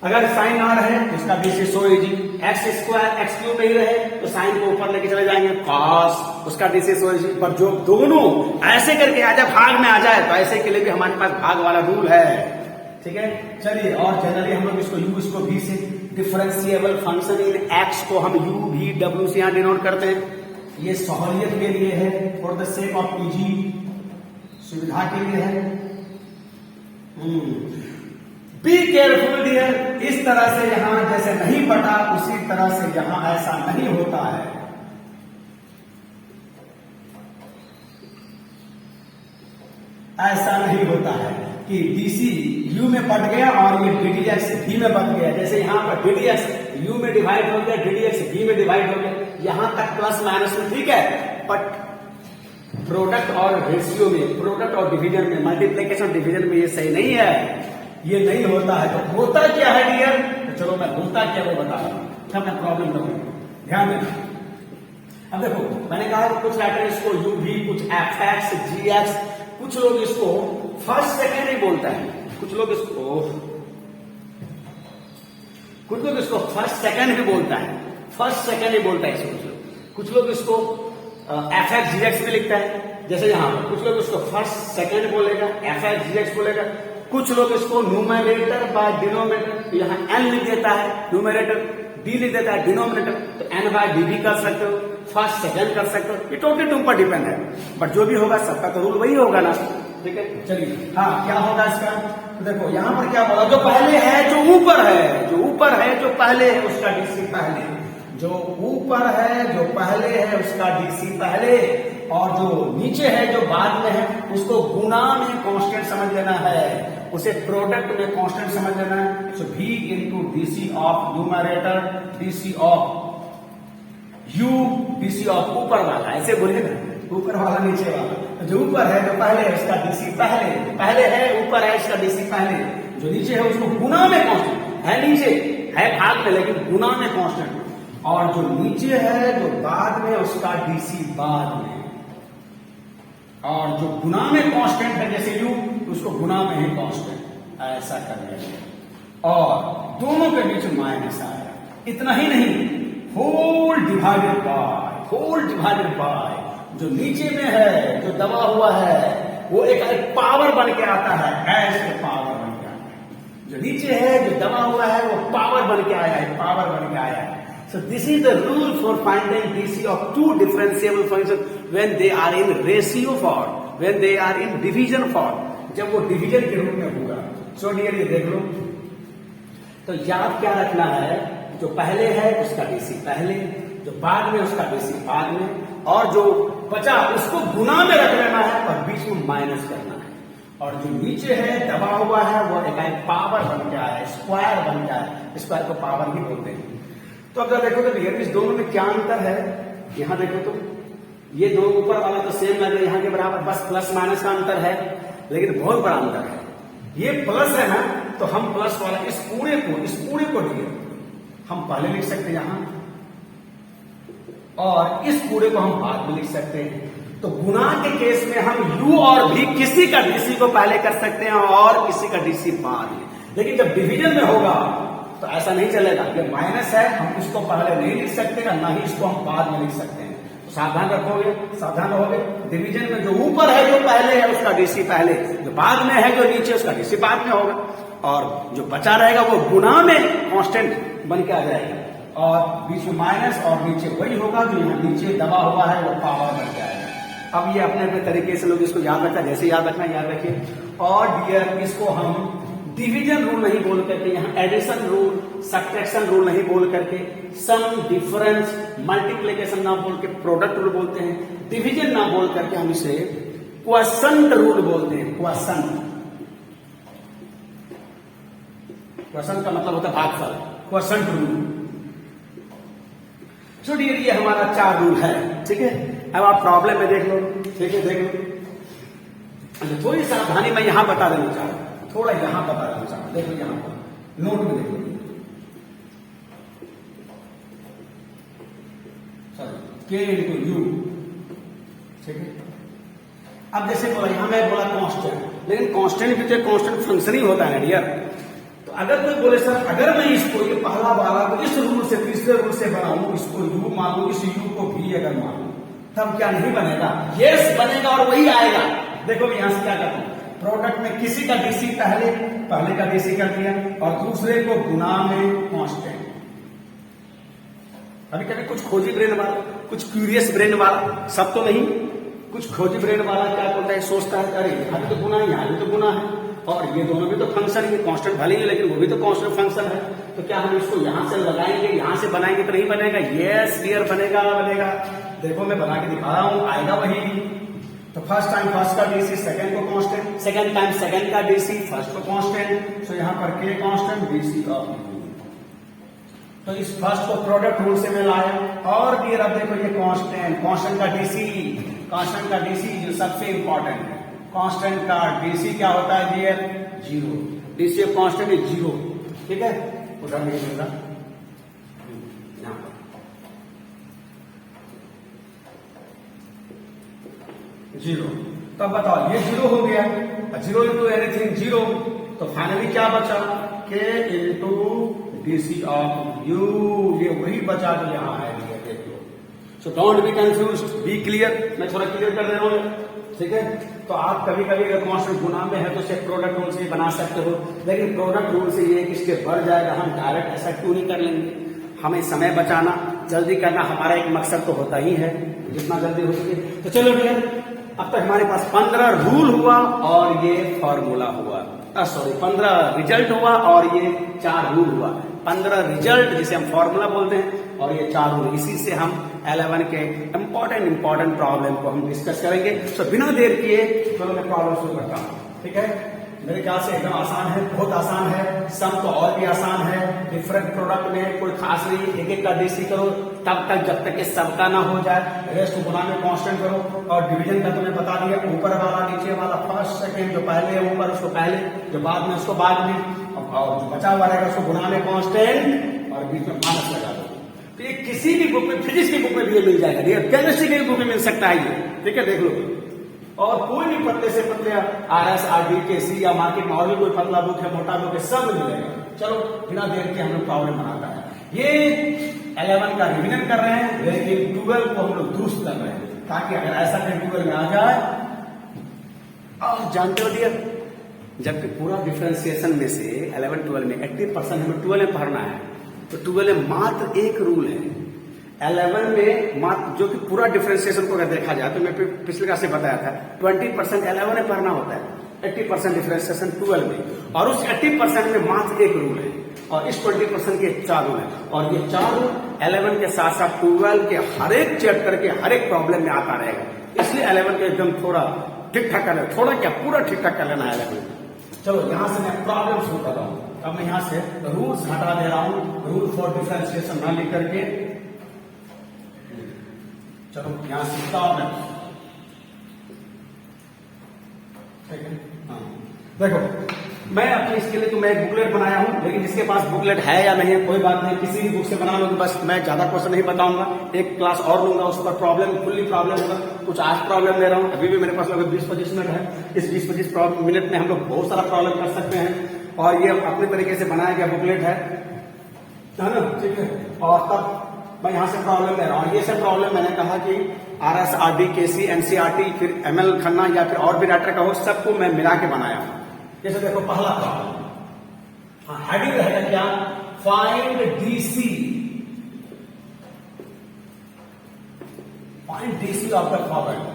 अगर साइन आ रहे तो इसका BC so easy. X square x cube नहीं रहे तो साइन को ऊपर लेके चले जाएंगे, कॉस, उसका बीसी सो इजी। पर जो दोनों ऐसे करके आ जाए, भाग में आ जाए, तो ऐसे के लिए भी हमारे पास भाग वाला रूल है। ठीक है, चलिए। और जनरली हम लोग इसको यू, इसको भी से डिफरेंशिएबल फंक्शन इन एक्स को हम यू भी डब्ल्यू से यहां डिनोट करते हैं। ये सहूलियत के लिए है, for the sake of easy, सुविधा के लिए है। बी केयरफुल डियर, इस तरह से यहां जैसे नहीं बटा उसी तरह से यहां ऐसा नहीं होता है। ऐसा नहीं होता है कि डीसी यू में बट गया और ये डीडीएक्स बी में बट गया। जैसे यहां पर डीडीएक्स यू में डिवाइड हो गया, डीडीएक्स बी में डिवाइड हो गया, यहां तक प्लस माइनस में ठीक है। बट प्रोडक्ट और रेशियो में, प्रोडक्ट और डिवीजन में, मल्टीप्लिकेशन डिवीजन में ये सही नहीं है, ये नहीं होता है। तो होता क्या है डियर? तो चलो मैं होता क्या वो बता रहा हूं, तब मैं प्रॉब्लम करूंगा, ध्यान देना। अब देखो, मैंने कहा कि कुछ राइटर इसको यू भी, कुछ एफ एक्स, जी एक्स, कुछ लोग इसको फर्स्ट सेकेंड ही बोलता है, कुछ लोग इसको फर्स्ट सेकेंड भी बोलता है, फर्स्ट सेकेंड ही बोलता है इसको। कुछ लोग इसको एफ एक्स जी एक्स भी लिखता है, जैसे यहां पर कुछ लोग इसको फर्स्ट सेकेंड बोलेगा, एफ एक्स जी एक्स बोलेगा। कुछ लोग इसको न्यूमरेटर बाय डिनोमिनेटर, तो यहां एन लिख देता है न्यूमरेटर, डी लिख देता है डिनोमिनेटर, तो एन बाय डी भी कर सकते हो, फर्स्ट सेकेंड कर सकते हो, ये टोटली तुम पर डिपेंड है। बट जो भी होगा सबका तो रूल वही होगा ना। ठीक है, चलिए। हाँ, क्या होगा इसका? तो देखो यहां पर क्या बोला, जो पहले है जो ऊपर है, जो ऊपर है जो पहले है उसका डीसी पहले, जो ऊपर है जो पहले है उसका डीसी पहले, और जो नीचे है जो बाद में है उसको गुना में कांस्टेंट समझ लेना है, उसे प्रोडक्ट में कांस्टेंट समझ लेना है। सो v into DC of numerator, DC of you, DC of ऊपर वाला, ऐसे बोलिए ना, ऊपर वाला नीचे वाला। तो जो ऊपर है जो पहले है उसका डीसी पहले, पहले है ऊपर है इसका डीसी पहले, जो नीचे है उसको गुना में कांस्टेंट है, नीचे है भाग में लेकिन गुना में कांस्टेंट, और जो नीचे है जो बाद में उसका डीसी बाद में, और जो गुना में कांस्टेंट है जैसे यू, उसको गुना में ही कांस्टेंट, ऐसा करने। और दोनों के बीच माइनस आएगा। इतना ही नहीं, whole divided by, whole divided by, जो नीचे में है जो दबा हुआ है वो एक पावर बन के आता है, ऐसे पावर बन के आता है। जो नीचे है जो दबा हुआ है वो पावर बन के आया है, पावर बन के आया है। So this is the rule for finding DC of two differentiable functions when they are in ratio form, when they are in division form, जब वो डिवीजन के रूप में होगा। सो डियर, ये देख लो, तो याद क्या रखना है, जो पहले है उसका डीसी पहले, जो बाद में उसका डीसी बाद में, और जो बचा उसको गुना में रख लेना है और बीच में माइनस करना है। और जो नीचे है दबा हुआ है वो एक पावर बन के आया है, स्क्वायर बन के आया, स्क्वायर को पावर ही बोलते हैं। तो अगर देखो तो डियर, इस दोनों में क्या अंतर है, यहां देखो तो ये दो ऊपर वाला तो सेम लग रहा है यहां के बराबर, बस प्लस माइनस का अंतर है, लेकिन बहुत बड़ा अंतर है। ये प्लस है ना, तो हम प्लस वाला इस पूरे को डियर हम पहले लिख सकते हैं यहां, और इस पूरे को हम बाद में लिख सकते हैं। तो गुना के केस में हम यू और भी किसी का डीसी को पहले कर सकते हैं और किसी का डीसी बाद में, लेकिन जब डिवीजन में होगा तो ऐसा नहीं चलेगा। ये माइनस है, हम इसको पहले नहीं लिख सकते और ना ही इसको हम बाद में लिख सकते हैं। तो सावधान रखोगे, सावधान रहोगे। डिवीजन में जो ऊपर है जो पहले है उसका डीसी पहले, जो बाद में है जो नीचे उसका डीसी बाद में होगा, और जो बचा रहेगा वो गुना में कांस्टेंट बन के आ जाएगा, और बीच में माइनस और नीचे वही होगा जो यहाँ नीचे दबा हुआ है वो पावर बन जाएगा। अब ये अपने अपने तरीके से लोग इसको याद रखा, जैसे याद रखना याद रखिए। और डियर इसको हम डिवीजन रूल नहीं बोल करके, यहाँ एडिशन रूल, सब्ट्रैक्शन रूल नहीं बोल करके, सम, डिफरेंस, मल्टीप्लिकेशन ना बोल के प्रोडक्ट रूल बोलते हैं। डिवीजन ना बोल करके हम इसे क्वोशंट रूल बोलते हैं। क्वोशंट, क्वोशंट का मतलब होता है भागफल, क्वोशंट रूल। सो डियर ये हमारा 4 रूल है, ठीक है। अब आप प्रॉब्लम में देख लो, ठीक है, देख लो। अच्छा, थोड़ी सावधानी मैं यहां बता देना चाह रहा हूं, थोड़ा यहां बता देना चाह रहा हूं, देखो यहां पर नोट में देखो, के इंटू यू, ठीक है। अब जैसे बोला यहां मैं बोला कांस्टेंट, लेकिन कांस्टेंट भी तो कांस्टेंट फंक्शन ही होता है डियर। तो अगर कोई बोले सर अगर मैं इसको ये पहला वाला तो इस रूल से तीसरे रूल से बनाऊं, इसको यू मानूं, इस यू को भी अगर मानूं, तब क्या नहीं बनेगा? यस बनेगा और वही आएगा। देखो मैं यहां से क्या करता हूं, प्रोडक्ट में किसी का डीसी पहले का डीसी कर दिया और दूसरे को गुना में कांस्टेंट। अभी कभी कुछ खोजी ब्रेन वाला, कुछ क्यूरियस ब्रेन वाला, सब तो नहीं, कुछ खोजी ब्रेन वाला क्या बोलता है, सोचता है अरे यहाँ भी तो गुना है, यहाँ भी तो गुना है, और ये दोनों भी तो फंक्शन है, कांस्टेंट भले ही लेकिन वो भी तो कांस्टेंट फंक्शन है, तो क्या हम इसको यहां से लगाएंगे, यहां से बनाएंगे तो नहीं बनेगा? यस डियर बनेगा, बनेगा। देखो मैं बना के दिखा रहा हूं, आएगा वही। तो फर्स्ट टाइम फर्स्ट का डीसी, सेकंड को कांस्टेंट, सेकंड टाइम सेकंड का डीसी, फर्स्ट को कांस्टेंट। सो यहां पर के कांस्टेंट, डीसी ऑफ यू। तो इस फर्स्ट को प्रोडक्ट रूल से मैं लाया, और डियर अब देखो ये कांस्टेंट, कांस्टेंट का डीसी, कांस्टेंट का डीसी जो सबसे इंपॉर्टेंट है, कांस्टेंट का डीसी क्या होता है dear? 0। DC of constant is 0, ठीक है। उधर नहीं मिल रहा, यहां पर 0। तो अब बताओ ये 0 हो गया, 0 इंटू एनीथिंग 0, तो फाइनली क्या बचा? के इंटू डीसी ऑफ यू। ये वही बचा जो यहां है, देख लो। So don't be confuse, be clear. मैं थोड़ा क्लियर कर दे रहा हूं, ठीक है। तो आप कभी कभी अगर कांस्टेंट गुना में है तो सिर्फ प्रोडक्ट रूल से बना सकते हो, लेकिन प्रोडक्ट रूल से ये किसके बढ़ जाएगा, हम डायरेक्ट ऐसा क्यों नहीं कर लेंगे? हमें समय बचाना, जल्दी करना हमारा एक मकसद तो होता ही है, जितना जल्दी हो सके। तो चलो भैया, अब तक हमारे पास 15 रूल हुआ और ये फॉर्मूला हुआ, 15 रिजल्ट हुआ और ये 4 रूल हुआ। 15 रिजल्ट जिसे हम फॉर्मूला बोलते हैं, और ये 4 रूल। इसी से हम 11 के इंपॉर्टेंट प्रॉब्लम को हम डिस्कस करेंगे। तो बिना देर किए चलो मैं प्रॉब्लम शुरू करता हूँ, ठीक है। मेरे ख्याल से एकदम आसान है, बहुत आसान है। सम तो और भी आसान है। डिफरेंट प्रोडक्ट में कोई खास नहीं, एक एक का डीसी करो तब तक जब तक कि सबका ना हो जाए, रेस्ट को गुना में कांस्टेंट करो। और डिवीजन का तुम्हें बता दिया, ऊपर वाला नीचे वाला, फर्स्ट सेकंड, जो पहले है ऊपर उसको पहले, जो बाद में उसको बाद में, और जो बचा हुआ रहेगा उसको गुना में कांस्टेंट और बीच में माइनस लगा दो। तो ये किसी भी बुक में, फिजिक्स की बुक में भी ये मिल जाएगा, केमिस्ट्री की बुक में मिल सकता है ये, ठीक है, देख लो। और कोई भी पतले से पतले RS, RD, KC या मार्केट में और भी कोई पतला बुक है, मोटा बुक है, सब मिलेगा। चलो बिना देर के हम लोग प्रॉब्लम बनाता है। ये 11 का रिवीजन कर रहे हैं, लेकिन 12 को हम लोग दुरुस्त कर रहे हैं, ताकि अगर ऐसा कहीं 12 में आ जाए। और जानते हो डियर, जबकि पूरा डिफरेंशिएशन में से 11, 12 में 80% हमें 12 में पढ़ना है, तो 12 में मात्र एक रूल है। 11 में मात्र, जो कि पूरा डिफरेंशिएशन को अगर देखा जाए तो मैं पिछले क्लास से बताया था, 20% 11 में पढ़ना होता है, 80% डिफरेंशिएशन 12 में, और उस 80% में मात्र एक रूल है, और इस 20% के 4 रूल है। और ये 4 रूल 11 के साथ साथ 12 के हर एक चैप्टर के हर एक प्रॉब्लम में आता रहेगा। इसलिए 11 के एकदम थोड़ा ठीक ठाक कर लेना, थोड़ा क्या पूरा ठीक ठाक कर लेना है 11। चलो यहां से मैं प्रॉब्लम शुरू कर रहा हूं। अब मैं यहां से रूल्स हटा दे रहा हूं, रूल फॉर डिफरेंशिएशन ना लिख करके। चलो यहां सीखता हूं मैं, ठीक है। हाँ देखो, मैं अपने इसके लिए तो मैं एक बुकलेट बनाया हूं, लेकिन जिसके पास बुकलेट है या नहीं कोई बात नहीं, किसी भी बुक से बना लो। बस मैं ज्यादा क्वेश्चन नहीं बताऊंगा, एक क्लास और लूंगा, उस पर प्रॉब्लम फुल्ली प्रॉब्लम होगा। कुछ आज प्रॉब्लम ले रहा हूं, अभी भी मेरे पास लगभग 20-25 मिनट है। इस 20-25 मिनट में हम लोग बहुत सारा प्रॉब्लम कर सकते हैं, और ये अपने तरीके से बनाया गया बुकलेट है। है ना, ठीक है। और तब मैं यहाँ से प्रॉब्लम ले रहा हूँ, ये सब प्रॉब्लम मैंने कहा कि RS, RD, KC, NCERT, फिर ML खन्ना या फिर और भी राइटर का हो, सबको मैं मिला के बनाया हूँ। जैसे देखो पहला प्रॉब्लम, हाँ हेडिंग रहेगा क्या, find DC, find DC of the following.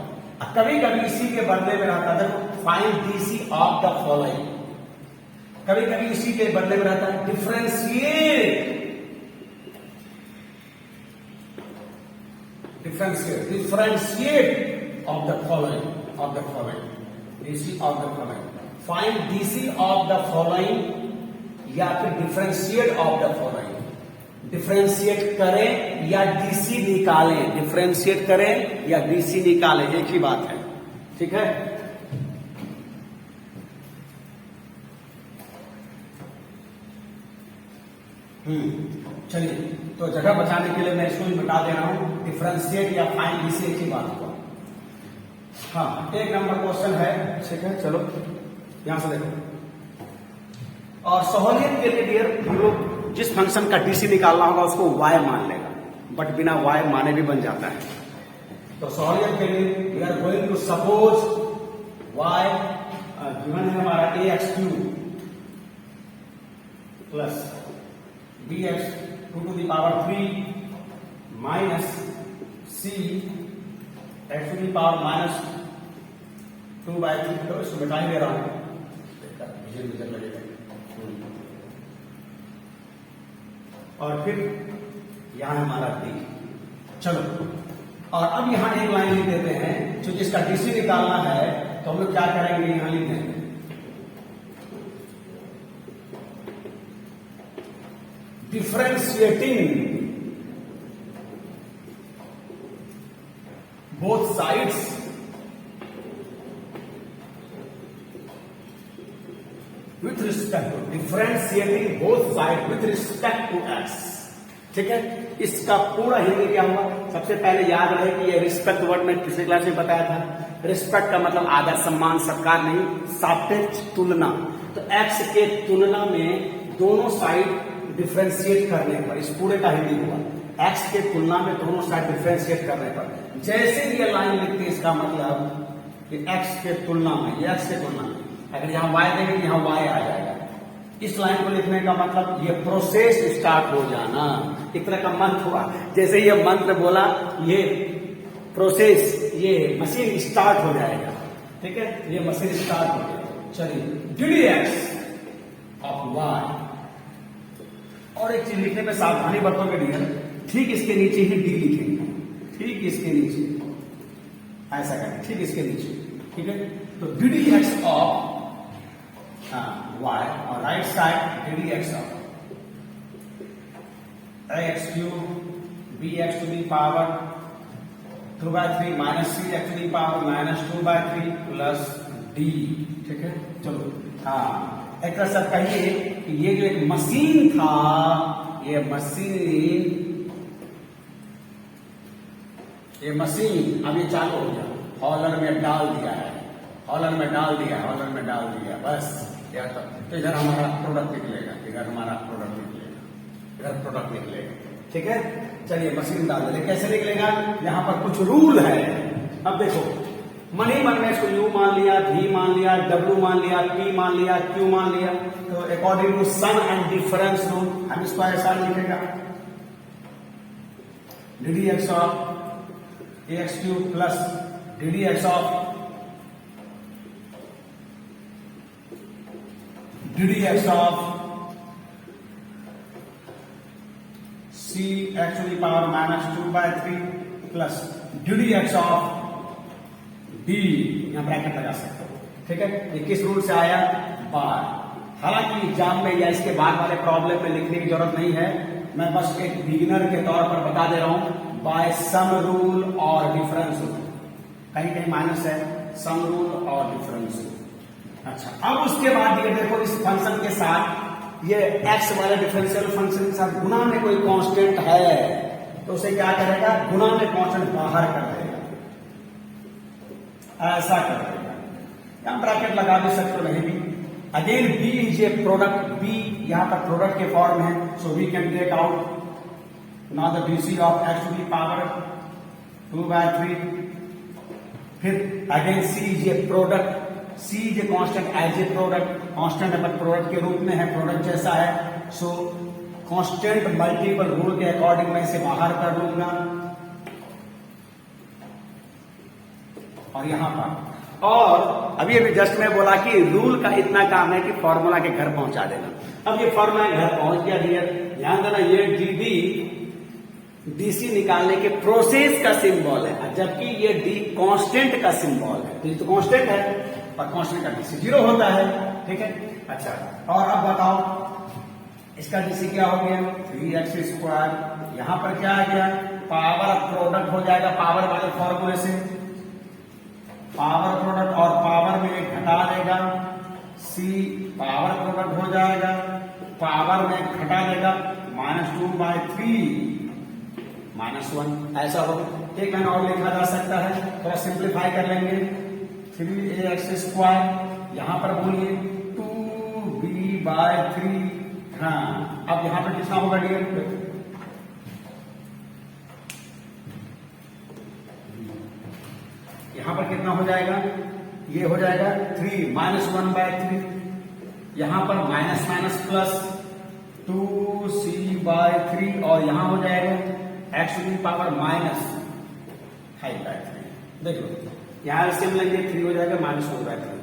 कभी कभी इसी के बदले में रहता है, देखो find DC of the following, कभी कभी इसी के बदले में रहता है differentiate, differentiate of the following, DC of the following, find DC of the following या फिर differentiate of the following, differentiate करें या DC निकालें, differentiate करें या DC निकालें, एक ही बात है, ठीक है। चलिए, तो जगह बचाने के लिए मैं इसको भी बता दे रहा हूं, डिफरेंशिएट या फाइंड DC एक ही बात हुआ। हाँ, एक नंबर क्वेश्चन है, ठीक है, चलो यहां से देखो। और सहूलियत के लिए डियर हम लोग जिस फंक्शन का DC निकालना होगा उसको y मान लेगा, बट बिना y माने भी बन जाता है। तो सहूलियत के लिए we are going to suppose y given है हमारा ax³ plus bx 2 to the power 3 minus c x to the power minus 2/3, तो इसको मिटा ही दे रहा हूं, लगेगा। और फिर यहां हमारा d, चलो। और अब यहां एक लाइन लिख देते हैं, क्योंकि इसका DC निकालना है तो हम लोग क्या करेंगे, यहां लिख देंगे differentiating both sides with respect to x, ठीक है। इसका पूरा हिंदी क्या हुआ, सबसे पहले याद रहे कि ये रिस्पेक्ट वर्ड में पिछले क्लास में बताया था। रिस्पेक्ट का मतलब आदर, सम्मान, सत्कार नहीं, सापेक्ष तुलना। तो x के तुलना में दोनों साइड डिफरेंशिएट करने पर, इस पूरे का हिंदी हुआ x के तुलना में दोनों साइड डिफरेंशिएट करने पर। जैसे ये लाइन लिखते हैं इसका मतलब कि x के तुलना में, ये x के तुलना में, अगर यहाँ y देंगे तो यहाँ y आ जाएगा। इस लाइन को लिखने का मतलब ये प्रोसेस स्टार्ट हो जाना, एक तरह का मंत्र हुआ। जैसे ये मंत्र बोला, ये प्रोसेस, ये मशीन स्टार्ट हो जाएगा, ठीक है, ये मशीन स्टार्ट हो जाएगा। चलिए, ddx ऑफ y, और एक चीज लिखने में सावधानी बरतोगे डियर, ठीक इसके नीचे ही डी लिखेंगे, ठीक इसके नीचे, ऐसा करें, ठीक इसके नीचे, ठीक है। तो ddx ऑफ y और right side ddx of ax³ bx to the power 2/3 minus c x to the power minus 2/3 plus d, ठीक है। चलो, हाँ, एक तरह से कहिए कि ये जो एक मशीन था, ये मशीन अब ये चालू हो गया, हॉलर में डाल दिया, बस या तो इधर हमारा प्रोडक्ट निकलेगा, इधर प्रोडक्ट निकलेगा, ठीक है। चलिए मशीन डाल देते, कैसे निकलेगा, यहाँ पर कुछ रूल है। अब देखो, मन ही मन में इसको U मान लिया, V मान लिया, W मान लिया, P मान लिया, Q मान लिया, तो according to sum and difference rule हम इसको ऐसा लिखेगा, ddx of ax³ plus ddx of c x to the power minus 2/3 plus ddx of d, यहां ब्रैकेट लगा सकते हो, ठीक है। ये किस रूल से आया, बार। हालांकि एग्जाम में या इसके बाद वाले प्रॉब्लम में लिखने की जरूरत नहीं है, मैं बस एक बिगिनर के तौर पर बता दे रहा हूं, बाय सम रूल और डिफरेंस रूल, कहीं कहीं माइनस है, सम रूल और डिफरेंस रूल। अच्छा, अब उसके बाद ये देखो, इस फंक्शन के साथ ये x वाले डिफरेंशियल फंक्शन के साथ गुणा में कोई कांस्टेंट है, तो उसे क्या करेगा, गुणा में कांस्टेंट बाहर कर देगा, ऐसा कर देगा। यहां ब्रैकेट लगा भी सकते हो, नहीं भी, again B is a product, B यहां पर प्रोडक्ट के फॉर्म है, so we can take out now the DC of x to the power 2/3. फिर again C is a product, C is a constant as a product, constant है प्रोडक्ट के रूप में है, प्रोडक्ट जैसा है, सो कांस्टेंट मल्टीपल रूल के अकॉर्डिंग मैं इसे बाहर कर लूंगा. और यहां पर और अभी जस्ट मैं बोला कि रूल का इतना काम है कि फॉर्मूला के घर पहुंचा देना. अब ये फॉर्मूला घर पहुंच गया डियर, ध्यान देना ये डी डीसी निकालने के प्रोसेस का सिंबल है, जबकि ये डी कांस्टेंट का सिंबल है. तो ये तो कांस्टेंट है और कांस्टेंट का डीसी 0 होता है. ठीक है, अच्छा. और अब बताओ इसका डीसी क्या हो गया 3x². यहां पर क्या आ गया, पावर प्रोडक्ट हो जाएगा पावर वाले फॉर्मूले से, पावर प्रोडक्ट और पावर में एक घटा देगा, सी पावर प्रोडक्ट हो जाएगा, पावर में एक घटा देगा -2/3 -1 ऐसा होगा. एक मैंने और लिखा जा सकता है, थोड़ा सिंप्लीफाई कर लेंगे. 3ax², यहां पर बोलिए 2b/3. हाँ, अब यहां पर कितना होगा डियर, यहां पर कितना हो जाएगा, ये हो जाएगा 3 -1/3. यहां पर माइनस माइनस प्लस 2c/3 और यहां हो जाएगा x टू दी पावर -5/3. देख लो यहां से मिलेंगे 3 हो जाएगा -1/3.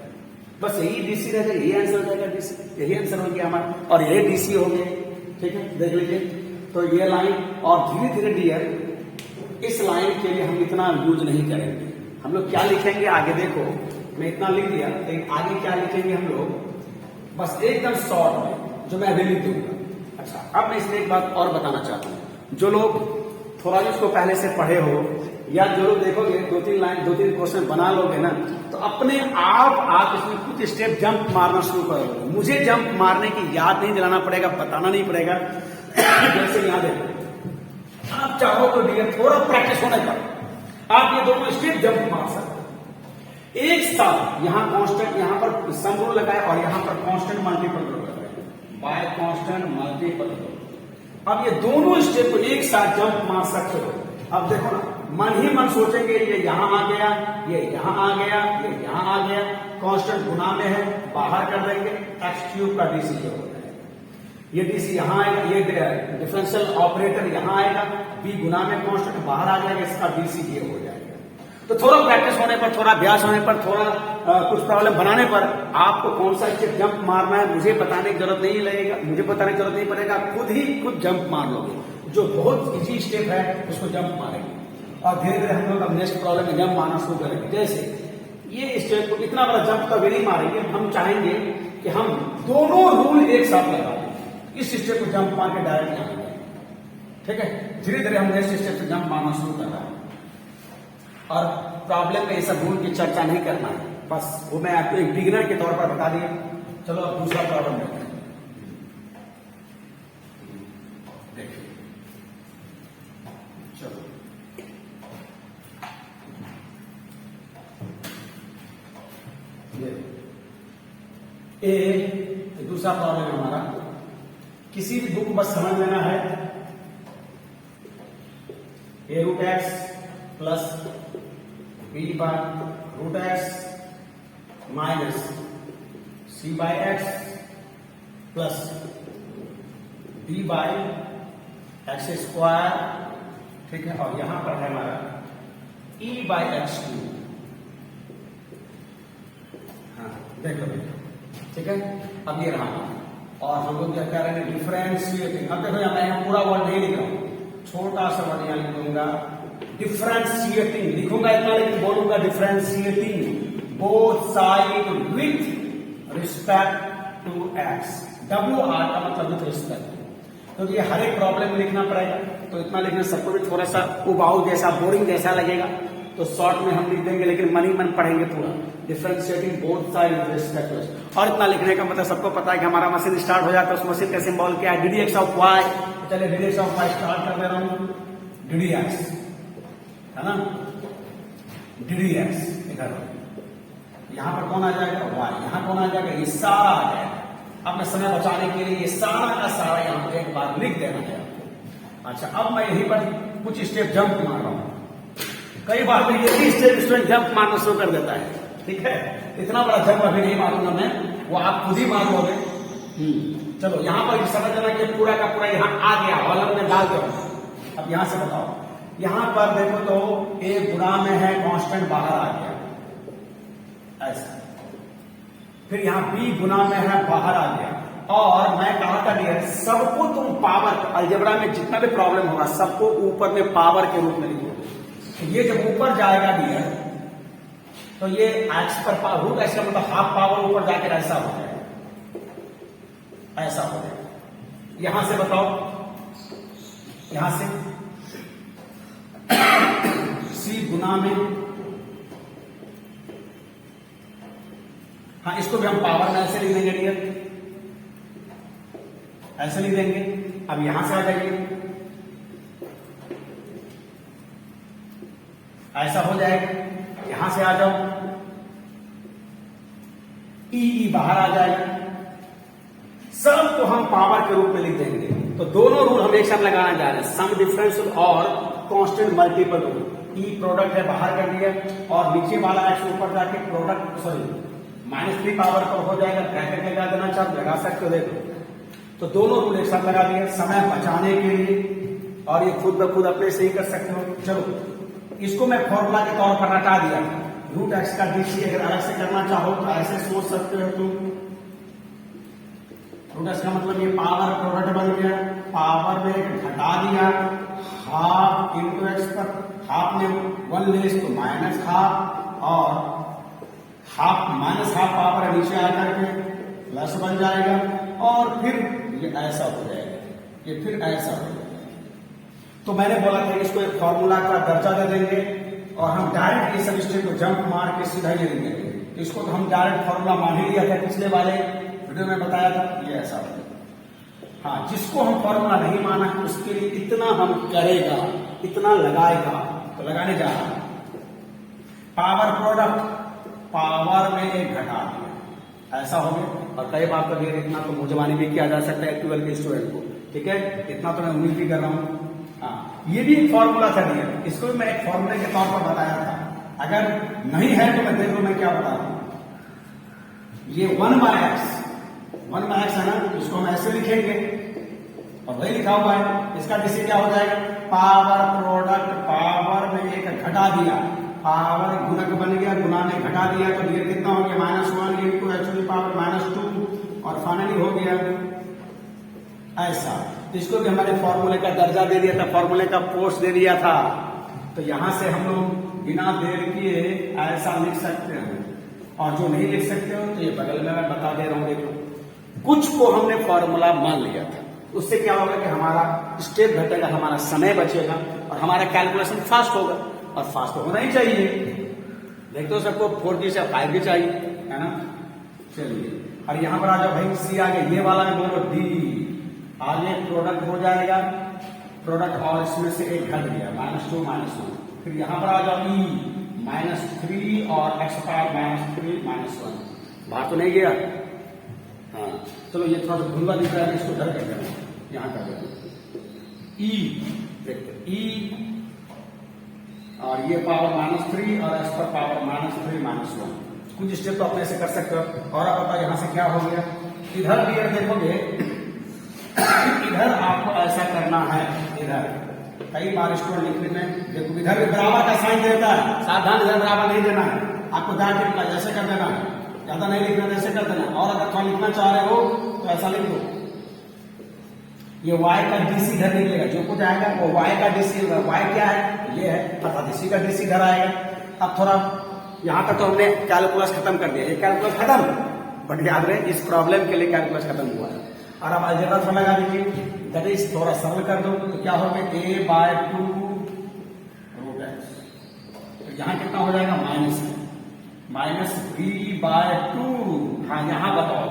बस यही डीसी रह जाएगा, यही आंसर हो जाएगा डीसी, यही आंसर हो गया हमारा और यही डीसी हो गए. ठीक है, देख लीजिए. तो ये लाइन और धीरे धीरे डियर इस लाइन के लिए हम इतना यूज नहीं करेंगे. हम लोग क्या लिखेंगे आगे देखो, मैं इतना लिख दिया, लेकिन आगे क्या लिखेंगे हम लोग, बस एकदम शॉर्ट में जो मैं अभी लिख दूंगा. अच्छा, अब मैं इसमें एक बात और बताना चाहता हूं. जो लोग थोड़ा इसको पहले से पढ़े हो या जो लोग देखोगे 2-3 लाइन 2-3 क्वेश्चन बना लोगे ना, तो अपने आप इसमें कुछ स्टेप जंप मारना शुरू करोगे. मुझे जंप मारने की याद नहीं दिलाना पड़ेगा, बताना नहीं पड़ेगा. जैसे यहां देखो, आप चाहो तो डियर थोड़ा प्रैक्टिस होने पर आप ये दोनों स्टेप जंप मार सकते हो एक साथ. यहां कांस्टेंट, यहां पर सम रूल लगाए और यहां पर कांस्टेंट मल्टीपल रूल लगाए, बाय कांस्टेंट मल्टीपल रूल. अब ये दोनों स्टेप को एक साथ जंप मार सकते हो. अब देखो ना, मन ही मन सोचेंगे ये यहां आ गया, ये यहां आ गया, ये यहां आ गया, कांस्टेंट गुना में है, बाहर कर देंगे, x³ का डीसी ये होता है. ये डीसी यहां आएगा, ये डिफरेंशियल ऑपरेटर यहां आएगा, बी गुना में कांस्टेंट बाहर आ जाएगा, इसका डीसी ये हो जाएगा. तो थोड़ा प्रैक्टिस होने पर, थोड़ा अभ्यास होने पर, थोड़ा कुछ प्रॉब्लम बनाने पर आपको कौन सा स्टेप जंप मारना है मुझे बताने की जरूरत नहीं लगेगा, मुझे बताने की जरूरत नहीं पड़ेगा, खुद जंप मार लोगे. जो बहुत इजी स्टेप है उसको जंप मारेंगे और धीरे धीरे हम लोग अब नेक्स्ट प्रॉब्लम में जंप मारना शुरू करेंगे. जैसे ये स्टेप को इतना बड़ा जंप कभी नहीं मारेंगे, हम चाहेंगे कि हम दोनों रूल एक साथ लगा दें. इस स्टेप को जंप मार के डायरेक्ट यहां जाए. ठीक है, धीरे धीरे हम नेक्स्ट स्टेप से जंप मारना शुरू कर रहे हैं. और प्रॉब्लम में ये सब रूल की चर्चा नहीं करना है, बस वो मैं आपको एक बिगिनर के तौर पर बता दिया. चलो अब दूसरा प्रॉब्लम देखते हैं. देखिए, चलो ये दूसरा प्रॉब्लम है हमारा. किसी भी बुक बस समझ लेना है, a√x plus b/√x minus c/x plus d/x². ठीक है, और यहां पर है हमारा e/x². हाँ, देख लो. ठीक है, अब ये रहा और हम लोग क्या कह रहे हैं, डिफरेंशिएटिंग. अब देखो मैं यहाँ पूरा वर्ड नहीं लिख रहा हूं, छोटा सा वर्ड यहाँ लिख दूंगा, डिफरेंशिएटिंग लिखूंगा इतना, लेकिन बोलूंगा differentiating both side with respect to x. WR का मतलब विथ रिस्पेक्ट. तो ये हर एक प्रॉब्लम में लिखना पड़ेगा, तो इतना लिखना सबको भी थोड़ा सा उबाऊ जैसा, बोरिंग जैसा लगेगा, तो शॉर्ट में हम लिख देंगे, लेकिन मन ही मन पढ़ेंगे पूरा. Differentiating both side with respect to x. और इतना लिखने का मतलब सबको पता है कि हमारा मशीन स्टार्ट हो जाता है, उस मशीन का सिंबल क्या है, ddx(y). चलिए ddx(y) स्टार्ट कर दे रहा हूं, ddx है ना, ddx इधर यहाँ पर कौन आ जाएगा, y, यहाँ कौन आ जाएगा, ये सारा आ जाएगा। अपने समय बचाने के लिए ये सारा का सारा यहाँ पर एक बार लिख देना है आपको। अच्छा, अब मैं यहीं पर कुछ स्टेप जंप मार रहा हूँ। कई बार तो ये भी स्टेप स्टूडेंट जंप मारना शुरू कर देता है, ठीक है। इतना बड़ा जंप अभी नहीं मारूंगा मैं, वो आप खुद ही मार लोगे। चलो यहाँ पर समझ लेना कि पूरा का पूरा यहाँ आ गया, कॉलम में डाल दो। अब यहाँ से बताओ, यहाँ पर देखो तो a गुणा में है, कांस्टेंट बाहर आ गया ऐसा। फिर यहाँ b गुना में है, बाहर आ गया। और मैं कहा था डियर, सबको तुम पावर, अलजेब्रा में जितना भी प्रॉब्लम होगा सबको ऊपर में पावर के रूप में लिखोगे। तो ये जब ऊपर जाएगा डियर, तो ये x पर रूट x का मतलब हाफ पावर ऊपर जाकर ऐसा हो जाएगा, ऐसा हो जाएगा। यहां से बताओ, यहां से c गुना में, हाँ इसको भी हम पावर में ऐसे लिख देंगे डियर, ऐसे लिख देंगे। अब यहां से आ जाइए, ऐसा हो जाएगा। यहां से आ जाओ, ई बाहर आ जाएगा। सब को हम पावर के रूप में लिख देंगे। तो दोनों रूल हम एक साथ लगाना जा रहे हैं, सम डिफरेंशियल और कांस्टेंट मल्टीपल रूल। ई प्रोडक्ट है, बाहर कर दिया, और नीचे वाला एक्स ऊपर जाके प्रोडक्ट -3 पावर पर हो जाएगा। ब्रैकेट लगा देना चाहो लगा सकते हो, देखो। तो दोनों रूल एक साथ लगा दिए समय बचाने के लिए, और ये खुद ब खुद अपने से ही कर सकते हो। चलो इसको मैं फॉर्मूला के तौर पर हटा दिया। रूट एक्स का डीसी अगर अलग से करना चाहो तो ऐसे सोच सकते हो तुम। रूट एक्स का मतलब ये पावर प्रोडक्ट बन गया, पावर में घटा दिया, हाफ इंटू एक्स पर, हाफ में 1 लेस तो -12, और हाफ -12 पावर नीचे आकर के प्लस बन जाएगा, और फिर ये ऐसा हो जाएगा, ये फिर ऐसा हो जाएगा। तो मैंने बोला था इसको एक फॉर्मूला का दर्जा दे देंगे, और हम डायरेक्ट इस सब स्टेप को जंप मार के सीधा ये लिख देंगे। इसको तो हम डायरेक्ट फॉर्मूला मान ही लिया था, पिछले वाले वीडियो में बताया था, ये ऐसा हो जाएगा। हाँ, जिसको हम फॉर्मूला नहीं माना है उसके लिए इतना हम करेगा, इतना लगाएगा। तो लगाने जा रहा है, पावर प्रोडक्ट पावर में एक घटा दिया, ऐसा हो गया। और कई बार तो ये इतना तो मुजवानी भी किया जा सकता है 12 के स्टूडेंट को, ठीक है। इतना तो मैं उम्मीद भी कर रहा हूँ। हाँ, ये भी एक फॉर्मूला था दिया, इसको भी मैं एक फॉर्मूले के तौर पर बताया था। अगर नहीं है तो मैं देख लो मैं क्या बता रहा हूं। ये 1/x है ना, इसको हम ऐसे लिखेंगे, और वही लिखा हुआ है। इसका डीसी क्या हो जाएगा, पावर प्रोडक्ट पावर में एक घटा दिया, पावर गुणक बन गया, गुना में घटा दिया, तो ये कितना हो गया -1 इंटू एक्चुअली पावर -2, और फाइनली हो गया ऐसा। इसको भी हमारे फॉर्मूले का दर्जा दे दिया था, फॉर्मूले का पोस्ट दे दिया था। तो यहां से हम लोग बिना देर किए ऐसा लिख सकते हैं, और जो नहीं लिख सकते हो तो ये बगल में मैं बता दे रहा हूं। देखो, कुछ को हमने फॉर्मूला मान लिया था, उससे क्या होगा कि हमारा स्टेप घटेगा, हमारा समय बचेगा, और हमारा कैलकुलेशन फास्ट होगा। और फास्ट तो होना ही चाहिए, देखते हो सबको 4G से 5G चाहिए, है ना। चलिए, और यहां पर आ जाओ भाई, सी आगे ये वाला में बोलो डी, आगे प्रोडक्ट हो जाएगा, प्रोडक्ट, और इसमें से एक घट गया -2 -1। फिर यहां पर आ जाओ ई -3 और एक्स पावर -3 -1, बाहर तो नहीं गया। हाँ, चलो ये थोड़ा सा धुंधला दिख रहा है, इसको डर कर देना, यहां कर देना ई, देखते ई, और ये पावर -3 और एक्स पर पावर -3 -1। कुछ स्टेप तो अपने से कर सकते हो। और अब बताओ यहां से क्या हो गया, इधर भी देखोगे, इधर आपको ऐसा करना है। इधर कई बार स्टूडेंट लिखने में देखो, इधर भी बराबर का साइन देता है, सावधान, इधर बराबर नहीं देना है आपको, दांत ऐसे कर देना है, ज्यादा नहीं लिखना, ऐसे कर देना। और अगर थोड़ा लिखना चाह रहे हो तो ऐसा लिख दो, ये y का डीसी इधर निकलेगा, जो कुछ आएगा वो y का डीसी, y क्या है ये है, अर्थात इसी का डीसी इधर आएगा। अब थोड़ा यहां तक तो हमने कैलकुलस खत्म कर दिया, ये कैलकुलस खत्म, बट याद रहे इस प्रॉब्लम के लिए कैलकुलस खत्म हुआ है। और अब अलजेब्रा थोड़ा लगा दीजिए, दैट इज थोड़ा सरल कर दो, तो क्या होगा a/2 रूट एक्स, तो यहां कितना हो जाएगा -3/2। हाँ, यहां बताओ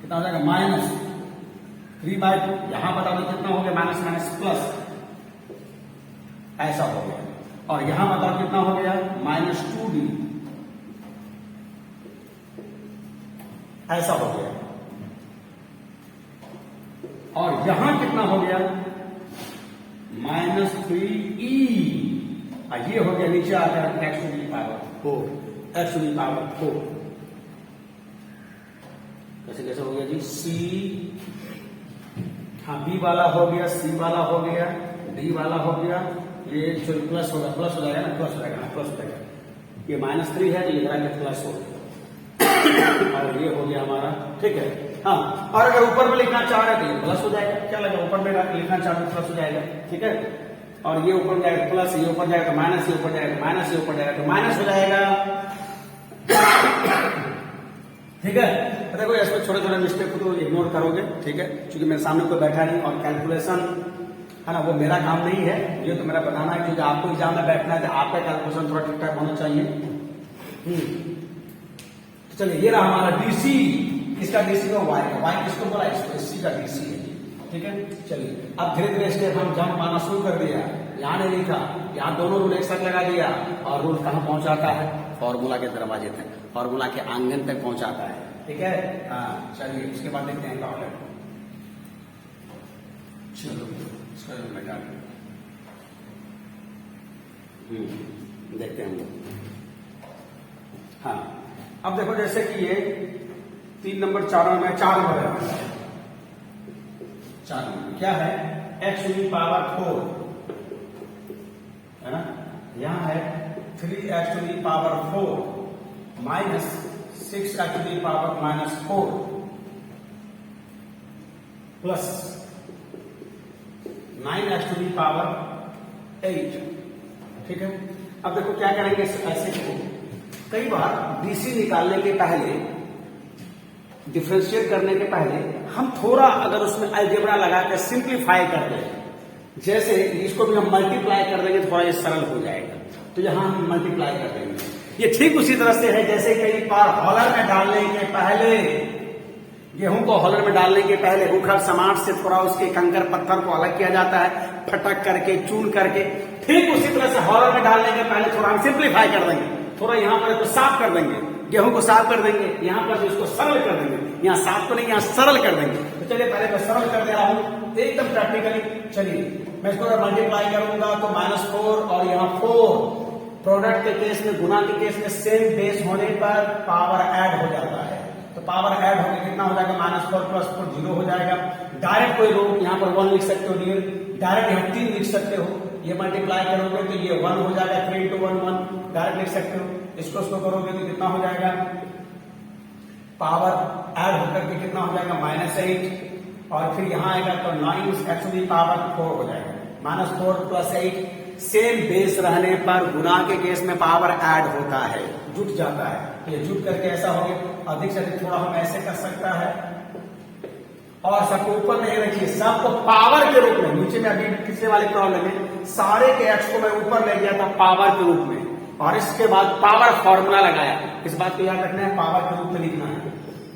कितना हो जाएगा -3/2, यहां बता दो कितना हो गया, माइनस प्लस, ऐसा हो गया। और यहां बताओ कितना हो गया -2d, ऐसा हो गया। और यहां कितना हो गया, -3e, ये हो गया नीचे आ गया x to the power 4, x to the power 4। कैसे कैसे हो गया जी, c, हाँ b वाला हो गया, c वाला हो गया, d वाला हो गया, ये प्लस होगा, प्लस हो जाएगा ना, प्लस हो जाएगा, प्लस हो जाएगा। ये -3 है तो ये प्लस हो गया और ये हो गया हमारा, ठीक है। हाँ, और अगर ऊपर में लिखना चाह रहे तो ये प्लस हो जाएगा, क्या लगा, ऊपर में लिखना चाह रहे प्लस हो जाएगा, ठीक है। और ये ऊपर जाएगा प्लस, ये ऊपर जाएगा माइनस, ये ऊपर जाएगा माइनस, ये ऊपर जाएगा तो माइनस हो जाएगा, ठीक है। देखो इसमें छोटे छोटे मिस्टेक को तो इग्नोर करोगे, ठीक है, क्योंकि मेरे सामने कोई बैठा नहीं और कैलकुलेशन है ना, वो मेरा काम नहीं है, ये तो मेरा बताना है, क्योंकि आपको एग्जाम में बैठना है तो आपका कैलकुलेशन थोड़ा ठीक ठाक होना चाहिए। तो चलिए, ये रहा हमारा डीसी, किसका डीसी का, वाई का, वाई किसको बोला, इसको, सी का डीसी है, ठीक है। चलिए अब धीरे धीरे स्टेप हम जंप मारना शुरू कर दिया, यहाँ नहीं लिखा, यहाँ दोनों रूल एक साथ लगा दिया, और रूल कहाँ पहुंचाता है, फॉर्मूला के दरवाजे तक, फॉर्मूला के आंगन तक पहुंचाता है, ठीक है। हाँ चलिए, उसके बाद देखते हैं प्रॉब्लम, चलो इसका मिटा देखते हैं हम लोग। हाँ, अब देखो जैसे कि ये 3 नंबर 4 में 4 नंबर है, 4 नंबर क्या है, x टू दी पावर 4 है ना, यहां है 3x to the power 4 minus 6x to the power -4 plus 9x to the power 8, ठीक है। अब देखो क्या करेंगे, ऐसे को कई बार डीसी निकालने के पहले, डिफरेंशिएट करने के पहले हम थोड़ा अगर उसमें अलजेब्रा लगा कर सिंप्लीफाई कर दें, जैसे इसको भी हम मल्टीप्लाई कर देंगे, थोड़ा ये सरल हो जाएगा, तो यहां हम मल्टीप्लाई कर देंगे। ये ठीक उसी तरह से है जैसे कई बार हॉलर में डालने के पहले, गेहूं को हॉलर में डालने के पहले उखड़ समाट से थोड़ा उसके कंकर पत्थर को अलग किया जाता है, फटक करके, चून करके, ठीक उसी तरह से हॉलर में डालने के पहले थोड़ा हम सिंप्लीफाई कर देंगे, थोड़ा यहाँ पर इसको साफ कर देंगे, गेहूं को साफ कर देंगे, यहाँ पर इसको सरल कर देंगे, यहाँ साफ तो नहीं, यहाँ सरल कर देंगे। तो चलिए पहले मैं सरल कर दे रहा हूं एकदम प्रैक्टिकली। चलिए मैं इसको अगर मल्टीप्लाई करूंगा तो -4 और यहाँ 4, प्रोडक्ट के केस में, गुना के केस में सेम बेस होने पर पावर ऐड हो जाता है, तो पावर ऐड होकर कितना हो जाएगा, -4 + 4 0 हो जाएगा। डायरेक्ट कोई रूल यहाँ पर 1 लिख सकते हो, डायरेक्ट यहाँ 3 लिख सकते हो, ये मल्टीप्लाई करोगे तो ये 1 हो जाएगा, 3 × 1 1 डायरेक्ट लिख सकते हो। इसको करोगे तो कितना हो जाएगा, पावर ऐड होकर के कितना हो जाएगा, -8, और फिर यहां आएगा तो 9x टू दी पावर 4 हो जाएगा, -4 + 8, सेम बेस रहने पर गुना के केस में पावर ऐड होता है, जुट जाता है, तो ये जुट करके ऐसा हो गया। अधिक से अधिक थोड़ा हम ऐसे कर सकता है, और सबको ऊपर नहीं रखिए, सबको पावर के रूप में, नीचे में अभी पिछले वाले प्रॉब्लम में सारे के x को मैं ऊपर ले गया था पावर के रूप में, और इसके बाद पावर फॉर्मूला लगाया। इस बात को याद रखना है, पावर के रूप में लिखना है,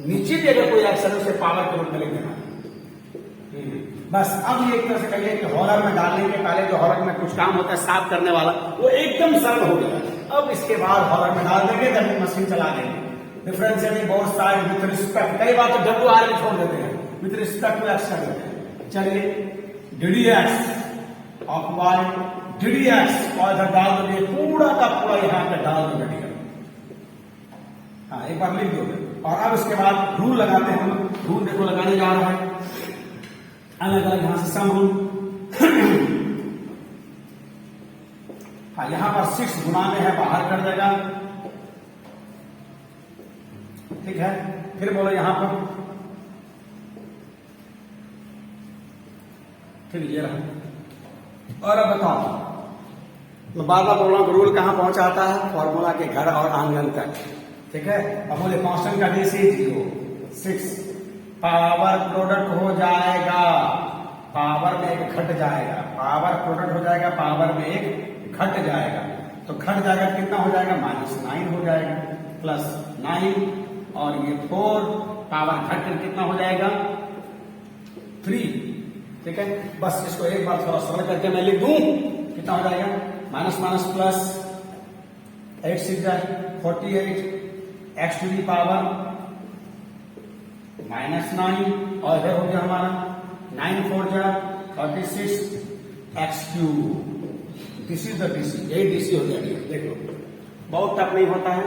नीचे भी अगर कोई एक्शन है उसे पावर के रूप में लिख देना है। बस अब ये एक तरह से कहिए कि हॉलर में डालने के पहले जो हॉलर में कुछ काम होता है साफ करने वाला, वो एकदम सरल हो गया। अब इसके बाद हॉलर में डाल देंगे, तभी मशीन चला देंगे। Differentiating both side with respect, कई बार तो WR में छोड़ देते हैं, विथ रिस्पेक्ट टू एक्स कर देते हैं। चलिए ddx ऑफ y, ddx और इधर डाल दोगे, पूरा का पूरा यहाँ पे डाल दोगे, हाँ एक बार लिख दोगे। और अब इसके बाद रूल लगाते हैं हम, रूल देखो लगाने जा रहा है अलग अलग, यहां से सम रूल। हाँ यहां पर 6 गुना में है, बाहर कर देगा, ठीक है। फिर बोलो यहां पर, ठीक ये रहा। और अब बताओ, मैं बार बार बोल रहा हूं, रूल कहां पहुंचाता है, फॉर्मूला के घर और आंगन तक, ठीक है। अब बोले कांस्टेंट का DC 0, 6 पावर प्रोडक्ट हो जाएगा, पावर में एक घट जाएगा, पावर प्रोडक्ट हो जाएगा, पावर में एक घट जाएगा, तो घट जाएगा कितना हो जाएगा, -9 हो जाएगा, +9 और ये 4, पावर घट कर कितना हो जाएगा, 3, ठीक है। बस इसको एक बार थोड़ा सरल करके मैं लिख दूं, कितना हो जाएगा, -+ 8 6 48 x टू दी पावर -9 और इधर हो गया हमारा 9 4 जा 36 x3। This is the DC, यही डीसी हो जाएगी। देखो बहुत टफ नहीं होता है,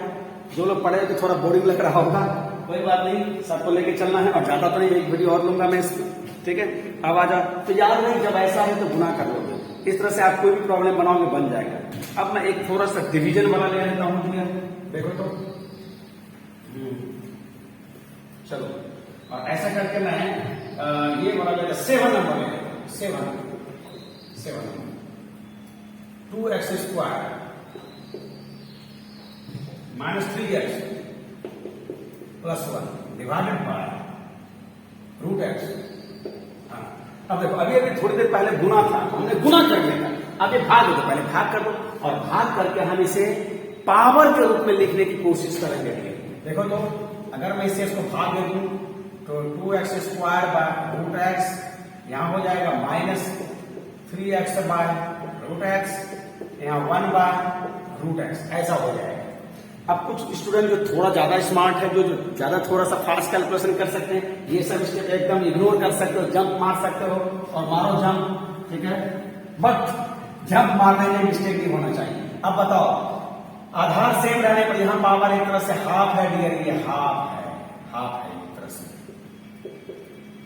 जो लोग पढ़े तो थोड़ा बोरिंग लग रहा होगा, कोई बात नहीं, सबको लेके चलना है। और ज्यादा तो नहीं, एक वीडियो और लूंगा मैं इसमें, ठीक है। अब आ जा, तो याद नहीं, जब ऐसा है तो गुना कर लोगे, इस तरह से आप कोई भी प्रॉब्लम बनाओगे बन जाएगा। अब मैं एक थोड़ा सा डिवीजन वाला ले लेता हूं, देखो तो चलो, और ऐसा करके मैं ये वाला लेगा 7 नंबर लेगा, 7 2x² -3x +1 divided by √x। अब देखो, अभी थोड़ी देर पहले गुना था, हमने गुना कर लिया था, अब ये भाग दो, पहले भाग कर दो, और भाग करके हम इसे पावर के रूप में लिखने की कोशिश करेंगे। देखो तो, अगर मैं इसे इसको भाग दे दूं तो 2x² बाय √x, यहां हो जाएगा -3x बाय √x, यहां 1 बाय √x, ऐसा हो जाएगा। अब कुछ स्टूडेंट जो थोड़ा ज्यादा स्मार्ट है, जो ज्यादा थोड़ा सा फास्ट कैलकुलेशन कर सकते हैं, ये सब स्टेप एकदम इग्नोर कर सकते हो, जंप मार सकते हो और मारो जंप, ठीक है। बट जंप मारने में मिस्टेक नहीं होना चाहिए। अब बताओ, आधार सेम रहने पर यहां पावर एक तरह से हाफ है डियर, ये हाफ है एक तरह से।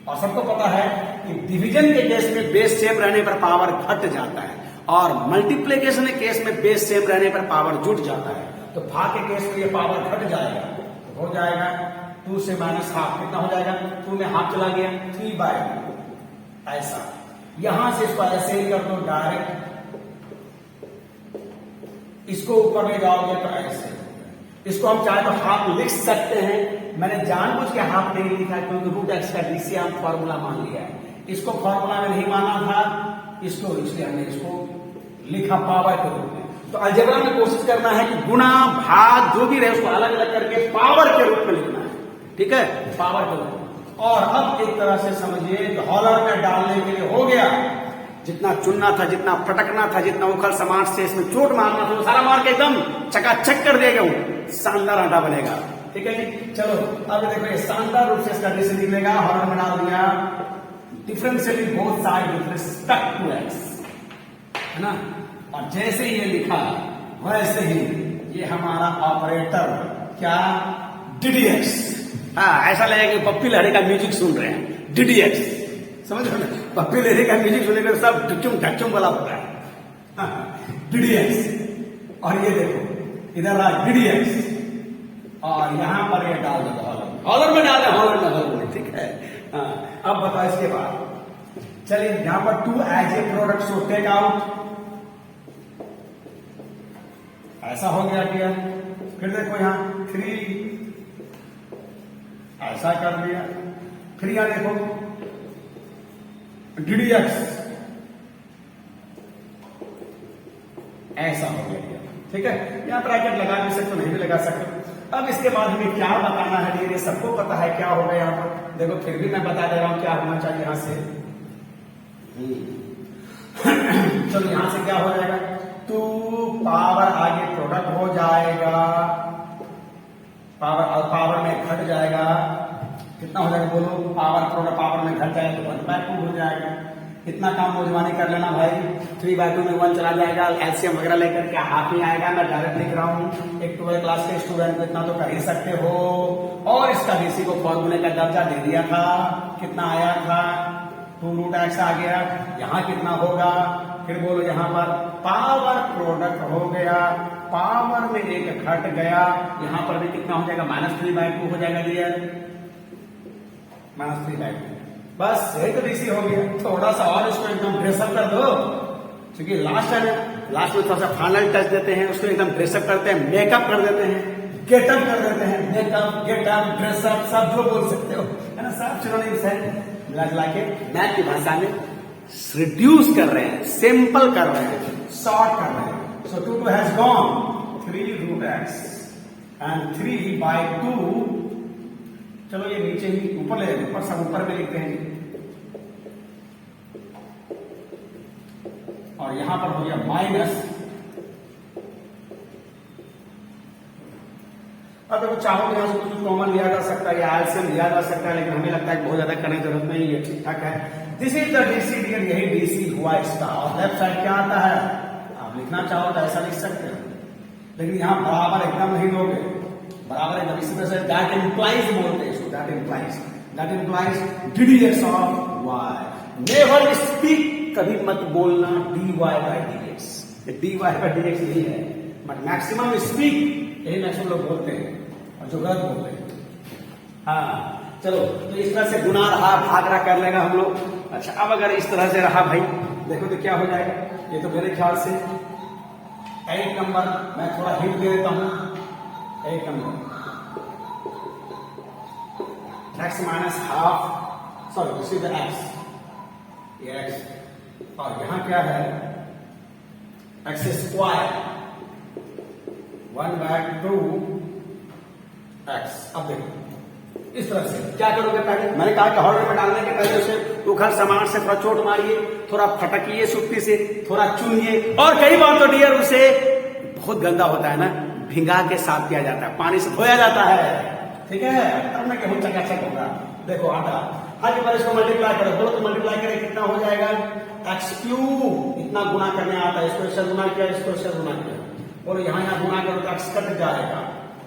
और सबको पता है कि डिवीजन के केस में बेस सेम रहने पर पावर घट जाता है, और मल्टीप्लिकेशन के केस में बेस सेम रहने पर पावर जुट जाता है। तो भाग के केस में ये पावर घट जाएगा, तो हो जाएगा 2 से -हाफ, कितना हो जाएगा, 2 में हाफ चला गया, 3/2, ऐसा। यहां से इसको ऐसे ही कर दो डायरेक्ट, इसको ऊपर ले जाओगे तो ऐसे। इसको हम चाहे तो हाफ लिख सकते हैं, मैंने जानबूझ के हाफ नहीं लिखा क्योंकि √x का डीसी हम फॉर्मूला मान लिया है, इसको फॉर्मूला में नहीं माना था इसको, इसलिए हमने इसको लिखा पावर के रूप में। तो अलजेब्रा में कोशिश करना है कि गुणा भाग जो भी रहे उसको अलग अलग करके पावर के रूप में लिखना है, ठीक है, पावर के रूप में। और अब एक तरह से समझिए, हॉलर में डालने के लिए हो गया, जितना चुनना था, जितना फटकना था, जितना उखड़ समाज से इसमें चोट मारना था, वो सारा मार के एकदम चकाचक कर देगा, शानदार आटा बनेगा, ठीक है जी। चलो अब देखो, ये शानदार रूप से इसका डीसी निकलेगा, हॉलर में डाल दिया, differentially both side with respect to x, है ना। और जैसे ये लिखा वैसे ही ये हमारा ऑपरेटर क्या, DDX। हाँ, ऐसा लगेगा कि पप्पी लहरी का म्यूजिक सुन रहे हैं, DDX, समझ रहे हो, पप्पी लहरी का म्यूजिक सुनने के सब ढुचुम ढचुम वाला होता है, DDX। और ये देखो इधर रहा DDX, और यहां पर ये डाल दो हॉलर में, डाल दे हॉलर में, ठीक है। अब बताओ इसके बाद, चलिए यहां पर 2 as a product, so take out, ऐसा हो गया क्या। फिर देखो यहां 3, ऐसा कर दिया। फिर यहां देखो DDX, ऐसा हो गया, ठीक है। यहां ब्रैकेट लगा भी सकते, नहीं भी लगा सकते। अब इसके बाद हमें क्या बताना है, ये सबको पता है क्या होगा यहां पर, देखो फिर भी मैं बता दे रहा हूं क्या होना चाहिए यहां से। चलो यहां से क्या हो जाएगा, 2 पावर आगे प्रोडक्ट हो जाएगा, पावर में घट जाएगा, कितना हो जाएगा बोलो, पावर प्रोडक्ट पावर में घट जाएगा तो 1/2 हो जाएगा। इतना काम मौजवानी कर लेना भाई, 3/2 में 1 चला जाएगा, एलसीएम वगैरह लेकर के हाथ ही आएगा, मैं डायरेक्ट लिख रहा हूं। एक 12th क्लास के स्टूडेंट को इतना तो कर ही सकते हो। और इसका डीसी को फॉर्मूले का दर्जा दे दिया था, कितना आया था, 2√x आ गया, यहां कितना होगा, फिर बोलो यहां पर पावर प्रोडक्ट हो गया, पावर में 1 घट गया, यहां पर भी कितना हो जाएगा, -3/2 हो जाएगा डियर, -3/2। बस यही तो डीसी हो गया। थोड़ा सा और इसको एकदम ड्रेसअप कर दो, क्योंकि लास्ट में थोड़ा सा फाइनल टच देते हैं, उसको एकदम ड्रेसअप करते हैं, मेकअप कर देते हैं, गेटअप कर देते हैं, मेकअप गेटअप ड्रेसअप सब जो बोल सकते हो, है ना, सब सिनोनिम्स है। मिला के मैथ की भाषा में रिड्यूस कर रहे हैं, सिंपल कर रहे हैं, शॉर्ट कर रहे हैं। सो 2 हैज गॉन, 3√x एंड 3/2। चलो ये नीचे ही ऊपर ले, ऊपर सब ऊपर में लिखते हैं, और यहां पर हो गया माइनस अब देखो चाहो तो यहाँ से कुछ कॉमन लिया जा सकता है या एलसीएम लिया जा सकता है, लेकिन हमें लगता है बहुत ज्यादा करने की जरूरत नहीं है, ठीक ठाक है। This is the DC dear, यही डीसी हुआ इसका। और लेफ्ट साइड क्या आता है, आप लिखना चाहो तो ऐसा लिख सकते हो, लेकिन यहाँ बराबर एकदम नहीं दोगे, बराबर एकदम। इसी तरह से दैट इंप्लाइज बोलते हैं इसको, that implies ddx of y. Never speak, कभी मत बोलना dy by dx, dy by dx यही है, बट मैक्सिमम स्पीक यही मैक्सिमम लोग बोलते हैं और जो गलत बोलते हैं। हाँ चलो, तो इस तरह से गुना रहा भाग रहा कर लेगा हम लोग। अच्छा अब अगर इस तरह से रहा भाई, देखो तो क्या हो जाएगा। ये तो मेरे ख्याल से 8 नंबर, मैं थोड़ा हिंट दे देता हूं। 8 number x minus half, sorry this is x, ये x, और यहां क्या है x स्क्वायर 1/2 x। अब देखो इस तरह से क्या करोगे, पहले मैंने कहा कि हॉर्डर में डालने के पहले उसे उखड़ सामान से थोड़ा चोट मारिए, थोड़ा फटकिए सुत्ती से, थोड़ा चुनिए, और कई बार तो डियर उसे बहुत गंदा होता है ना, भिंगा के साफ किया जाता है, पानी से धोया जाता है, ठीक है, तब ना गेहूं चकाचक होगा। देखो आटा, आज पर इसको मल्टीप्लाई करो, बोलो तो मल्टीप्लाई करें कितना हो जाएगा, x³ इतना गुना करने आता है, इसको इससे गुना किया, इसको इससे गुना किया, और यहाँ गुना करो तो x कट जाएगा,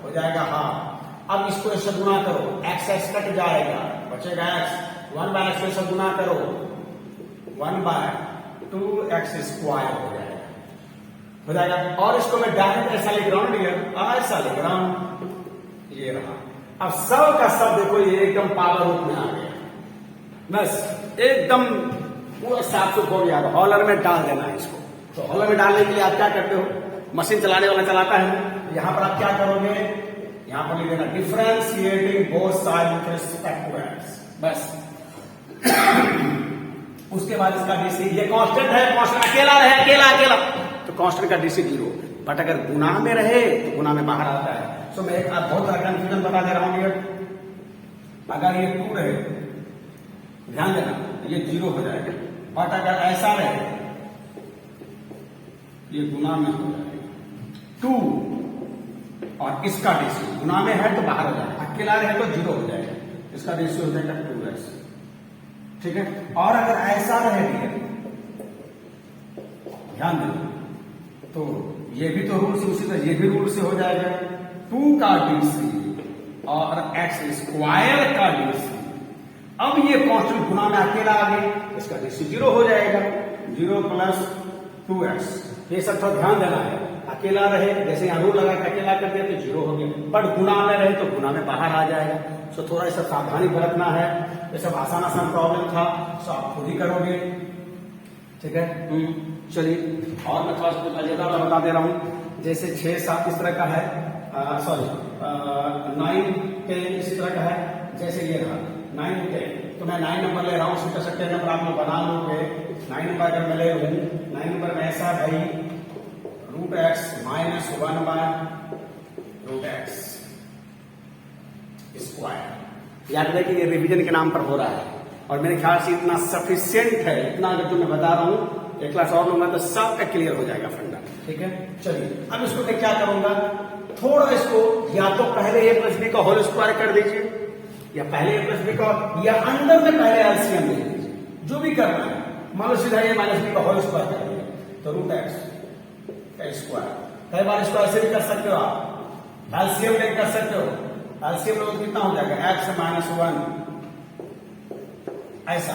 हो जाएगा हाफ। अब इसको इससे गुना करो, x कट जाएगा, बचेगा x, 1/x से गुना करो, 1/2x स्क्वायर हो जाएगा। और इसको मैं डायरेक्ट ऐसा लिख रहा हूं, ऐसा लिख रहा हूं, ये रहा। अब सब का सब देखो ये एकदम पावर रूप में आ गया, बस एकदम पूरा साफ सुथरा हो गया। हॉलर में डाल देना है इसको। तो हॉलर में डालने के लिए आप क्या करते हो, मशीन चलाने वाला चलाता है, यहां पर आप क्या करोगे, यहां पर लिख देना differentiating both side with respect to x, बस। उसके बाद इसका डीसी, ये कांस्टेंट है, कांस्टेंट अकेला रहे, अकेला तो कांस्टेंट का डीसी 0, बट अगर गुना में रहे तो गुना में बाहर आता है। सो मैं एक बहुत सारा कंफ्यूजन बता दे रहा हूं, अगर ये 2 रहे, ध्यान देना, ये 0 हो जाएगा, बट अगर ऐसा रहे ये गुना में हो जाएगा 2, और इसका डीसी गुना में है तो बाहर हो जाएगा, अकेला रहे तो 0 हो जाएगा, इसका डीसी हो जाएगा 2x, ठीक है। और अगर ऐसा रहे, ध्यान देना, तो ये भी तो रूल से, उसी तरह ये भी रूल से हो जाएगा, 2 का डीसी और x स्क्वायर का डीसी। अब ये कांस्टेंट गुना में अकेला आ गए, इसका डीसी 0 हो जाएगा, 0 + 2x। ये सब थोड़ा ध्यान देना है, अकेला रहे, जैसे यहाँ रूल लगा के अकेला कर दिया तो 0 हो गया, बट गुना में रहे तो गुना में बाहर आ जाएगा। सो थोड़ा सा सावधानी बरतना है, ये सब आसान प्रॉब्लम था, सो आप खुद ही करोगे, ठीक है। चलिए और मैं थोड़ा सा अलजेब्रा बता दे रहा हूं, जैसे 6, 7 इस तरह का है, सॉरी 9, 10 इसी तरह का है, जैसे ये रहा 9, 10, तो मैं 9 नंबर ले रहा हूं, उसके सकते नंबर आप लोग बना लोगे। 9 नंबर अगर मैं ले लूं, 9 नंबर में ऐसा भाई √x - 1/√x स्क्वायर। याद रहे कि ये रिवीजन के नाम पर हो रहा है, और मेरे ख्याल से इतना सफिशियंट है, इतना अगर जो मैं बता रहा हूं, एक क्लास और लूंगा तो सबका क्लियर हो जाएगा फंडा, ठीक है। चलिए अब इसको मैं क्या करूंगा, थोड़ा इसको या तो पहले a + b का होल स्क्वायर कर दीजिए, या पहले a + b का, या अंदर में पहले एलसीएम ले लीजिए, जो भी करना है। मान लो सीधा a - b का होल स्क्वायर कर दिया तो √x का स्क्वायर। कई बार इसको ऐसे भी कर सकते हो आप, एलसीएम लेकर कर सकते हो, एलसीएम लोग कितना हो जाएगा, x - 1 ऐसा।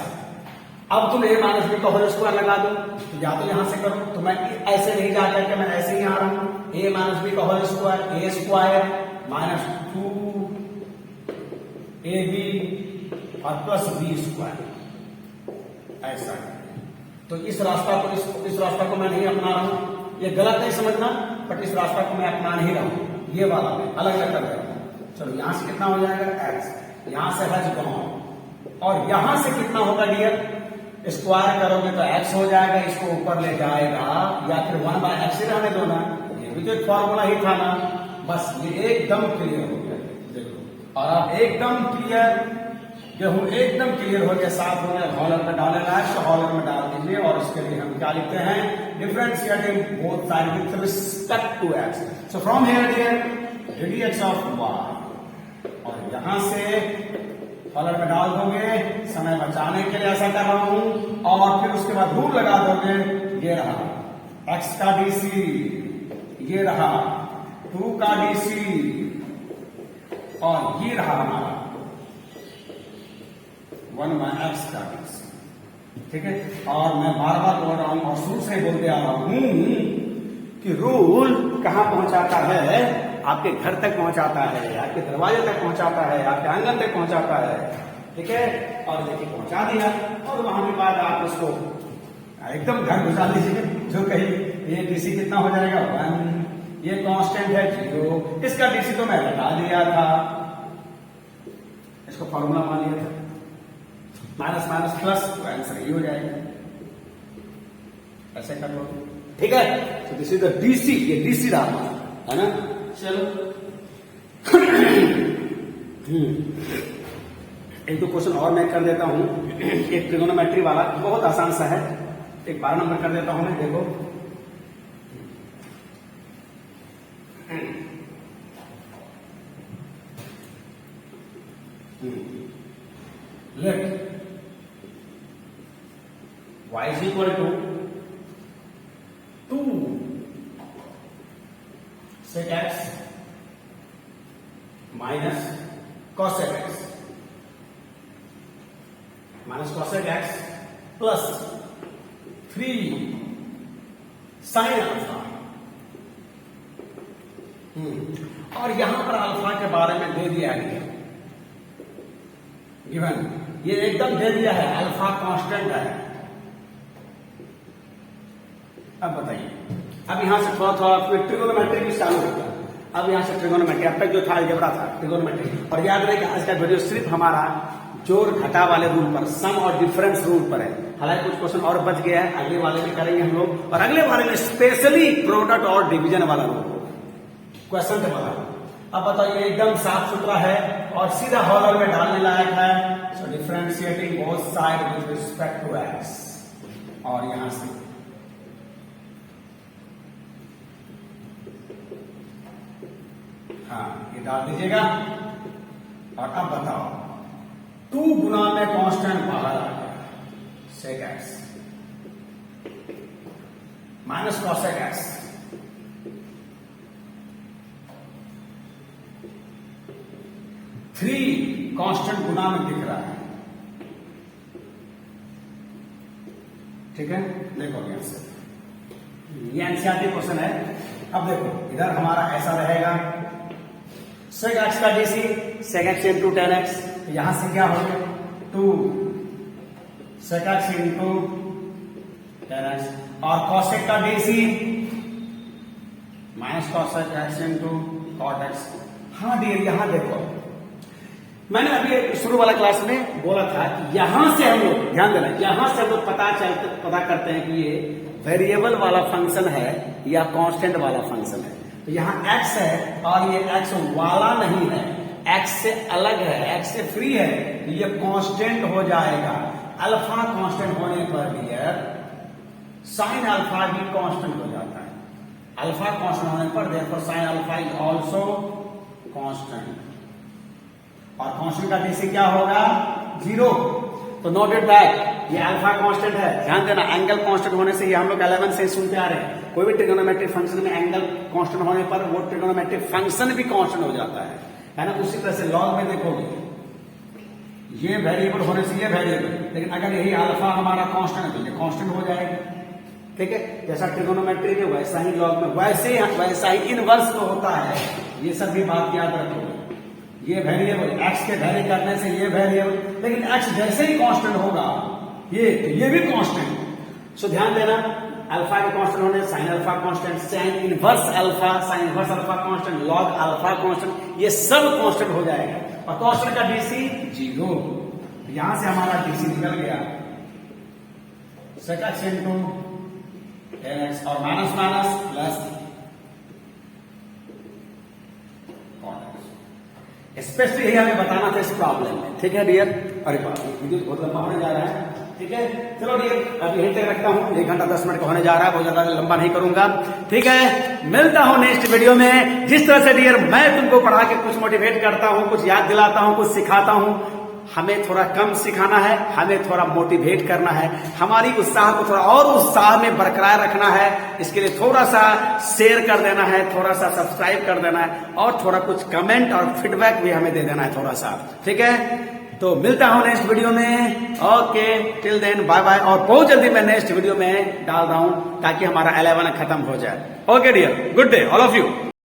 अब तुम a - b का होल स्क्वायर लगा दो, तो या तो यहां से करो, तो मैं ऐसे नहीं जा करके मैं ऐसे ही आ रहा हूं, a - b का whole square, a square -2ab और +b स्क्वायर, ऐसा। तो इस रास्ता को इस रास्ता को मैं नहीं अपना रहा हूं, ये गलत नहीं समझना, बट इस रास्ता को मैं अपना नहीं रहा हूं, ये वाला मैं अलग अलग कर रहा हूं। चलो यहां से कितना हो जाएगा x, यहां से h गॉन, और यहां से कितना होगा डियर, स्क्वायर करोगे तो x हो जाएगा, इसको ऊपर ले जाएगा, या फिर 1/x ही रहने दो ना, ये भी तो एक फॉर्मूला ही था ना, बस ये एकदम क्लियर हो गया, देखो। और आप एकदम क्लियर, गेहूं एकदम क्लियर हो गया, साफ हो गया, हॉलर में डालेगा है तो हॉलर में डाल दीजिए, और इसके लिए हम क्या लिखते हैं, differentiating both side with respect to x। So from here dear ddx of y, और यहां से फॉलोअर में डाल दोगे, समय बचाने के लिए ऐसा कर रहा हूं, और फिर उसके बाद रूल लगा दोगे, ये रहा x का dc, ये रहा 2 का dc, और ये रहा हमारा 1/x का dc। ठीक है, और मैं बार बार बोल रहा हूं और शुरू से बोलते आ रहा हूं कि रूल कहां पहुंचाता है, आपके घर तक पहुंचाता है, आपके दरवाजे तक पहुंचाता है, आपके आंगन तक पहुंचाता है। ठीक है, और देखिए पहुंचा दिया, और वहां के बाद आप उसको एकदम घर घुसा लीजिए, जो कहीं ये डीसी कितना हो जाएगा 1, ये कांस्टेंट है 0, इसका डीसी तो मैं बता दिया था, इसको फॉर्मूला मान लिया था, माइनस माइनस प्लस, तो आंसर ये हो जाएगा, ऐसे कर लो। ठीक है, तो दिस इज द डीसी, ये डीसी रहा है ना। चलो एक दो क्वेश्चन और मैं कर देता हूं, एक ट्रिगोनोमेट्री वाला बहुत आसान सा है, एक 12 नंबर कर देता हूं मैं, देखो late y is equal to 2 sec x minus cosec x minus cosec x plus 3 sin alpha। और यहां पर अल्फा के बारे में दे दिया गया, गिवन ये एकदम दे दिया है, अल्फा कांस्टेंट है। अब बताइए, अब यहां से थोड़ा थोड़ा ट्रिगोनोमेट्री भी चालू होता है। अब यहां से ट्रिगोनोमेट्री, अब तक जो था अलजेब्रा था, ट्रिगोनोमेट्री। और याद रहे कि आज का वीडियो सिर्फ हमारा जोड़ घटा वाले रूल पर, सम और डिफरेंस रूल पर है। हालांकि कुछ क्वेश्चन और बच गया है, अगले वाले में करेंगे हम लोग, और अगले वाले में स्पेशली प्रोडक्ट और डिवीजन वाला रूल, क्वेश्चन वाला। अब बताइए, एकदम साफ सुथरा है और सीधा हॉलर में डालने लायक है। So differentiating both side with respect to x, और यहां से हाँ ये डाल दीजिएगा। और अब बताओ, 2 गुना में कांस्टेंट बाहर आ गया, sec x minus cosec x, 3 constant गुना में दिख रहा है। ठीक है, देखो यहां से ये एनसीईआरटी क्वेश्चन है। अब देखो इधर हमारा ऐसा रहेगा, सेक एक्स का DC sec x into 10x, यहां से क्या हो गया 2 सेक एक्स इंटू 10x, और कॉसेक का DC minus cosec x into cot x. हाँ डियर, यहां देखो मैंने अभी शुरू वाला क्लास में बोला था कि यहां से हम लोग ध्यान देना, यहां से हम लोग पता करते हैं कि ये वेरिएबल वाला फंक्शन है या कांस्टेंट वाला फंक्शन है। तो यहां x है और ये x वाला नहीं है, x से अलग है, x से फ्री है, तो ये कांस्टेंट हो जाएगा। अल्फा कांस्टेंट होने पर डियर साइन अल्फा भी कांस्टेंट हो जाता है। अल्फा कांस्टेंट होने पर therefore sine alpha is also constant, और कांस्टेंट का डीसी क्या होगा 0। तो नोटेड बैक, ये अल्फा कांस्टेंट है, ध्यान देना। एंगल कांस्टेंट होने से ये हम लोग 11 से सुनते आ रहे हैं, कोई भी ट्रिगोनोमेट्रिक फंक्शन में एंगल कांस्टेंट होने पर वो ट्रिगोनोमेट्रिक फंक्शन भी कांस्टेंट हो जाता है ना। उसी तरह से लॉग में देखोगे, ये वेरिएबल होने से ये वेरिएबल, लेकिन अगर यही अल्फा हमारा कांस्टेंट है तो ये कांस्टेंट हो जाएगा। ठीक है, जैसा ट्रिगोनोमेट्री में वैसा ही लॉग में वैसा ही इनवर्स में होता है। ये सब भी बात याद रखोगे, ये वेरिएबल x के वेरी करने से ये वेरिएबल, लेकिन x जैसे ही कांस्टेंट होगा ये भी कांस्टेंट। सो ध्यान देना, अल्फा के कांस्टेंट होने sine alpha constant, sine inverse alpha, sine inverse alpha constant, log alpha constant, ये सब कांस्टेंट हो जाएगा। और कांस्टेंट का डीसी 0, यहां से हमारा डीसी निकल गया सेक एक्स इंटू 10x, और माइनस माइनस प्लस। स्पेशली यही हमें बताना था इस प्रॉब्लम में। ठीक है डियर, अरे बाप रे वीडियो बहुत लंबा होने जा रहा है। ठीक है, चलो डियर अभी यहीं तक रखता हूँ, 1 घंटा 10 मिनट का होने जा रहा है, बहुत ज्यादा लंबा नहीं करूंगा। ठीक है, मिलता हूँ नेक्स्ट वीडियो में। जिस तरह से डियर मैं तुमको पढ़ा के कुछ मोटिवेट करता हूँ, कुछ याद दिलाता हूँ, कुछ सिखाता हूँ, हमें थोड़ा कम सिखाना है, हमें थोड़ा मोटिवेट करना है, हमारी उत्साह को थोड़ा और उत्साह में बरकरार रखना है। इसके लिए थोड़ा सा शेयर कर देना है, थोड़ा सा सब्सक्राइब कर देना है, और थोड़ा कुछ कमेंट और फीडबैक भी हमें दे देना है थोड़ा सा। ठीक है, तो मिलता हूं नेक्स्ट वीडियो में। Okay, till then bye bye. और बहुत जल्दी मैं नेक्स्ट वीडियो में डाल रहा हूं ताकि हमारा 11 खत्म हो जाए। Okay dear, good day all of you.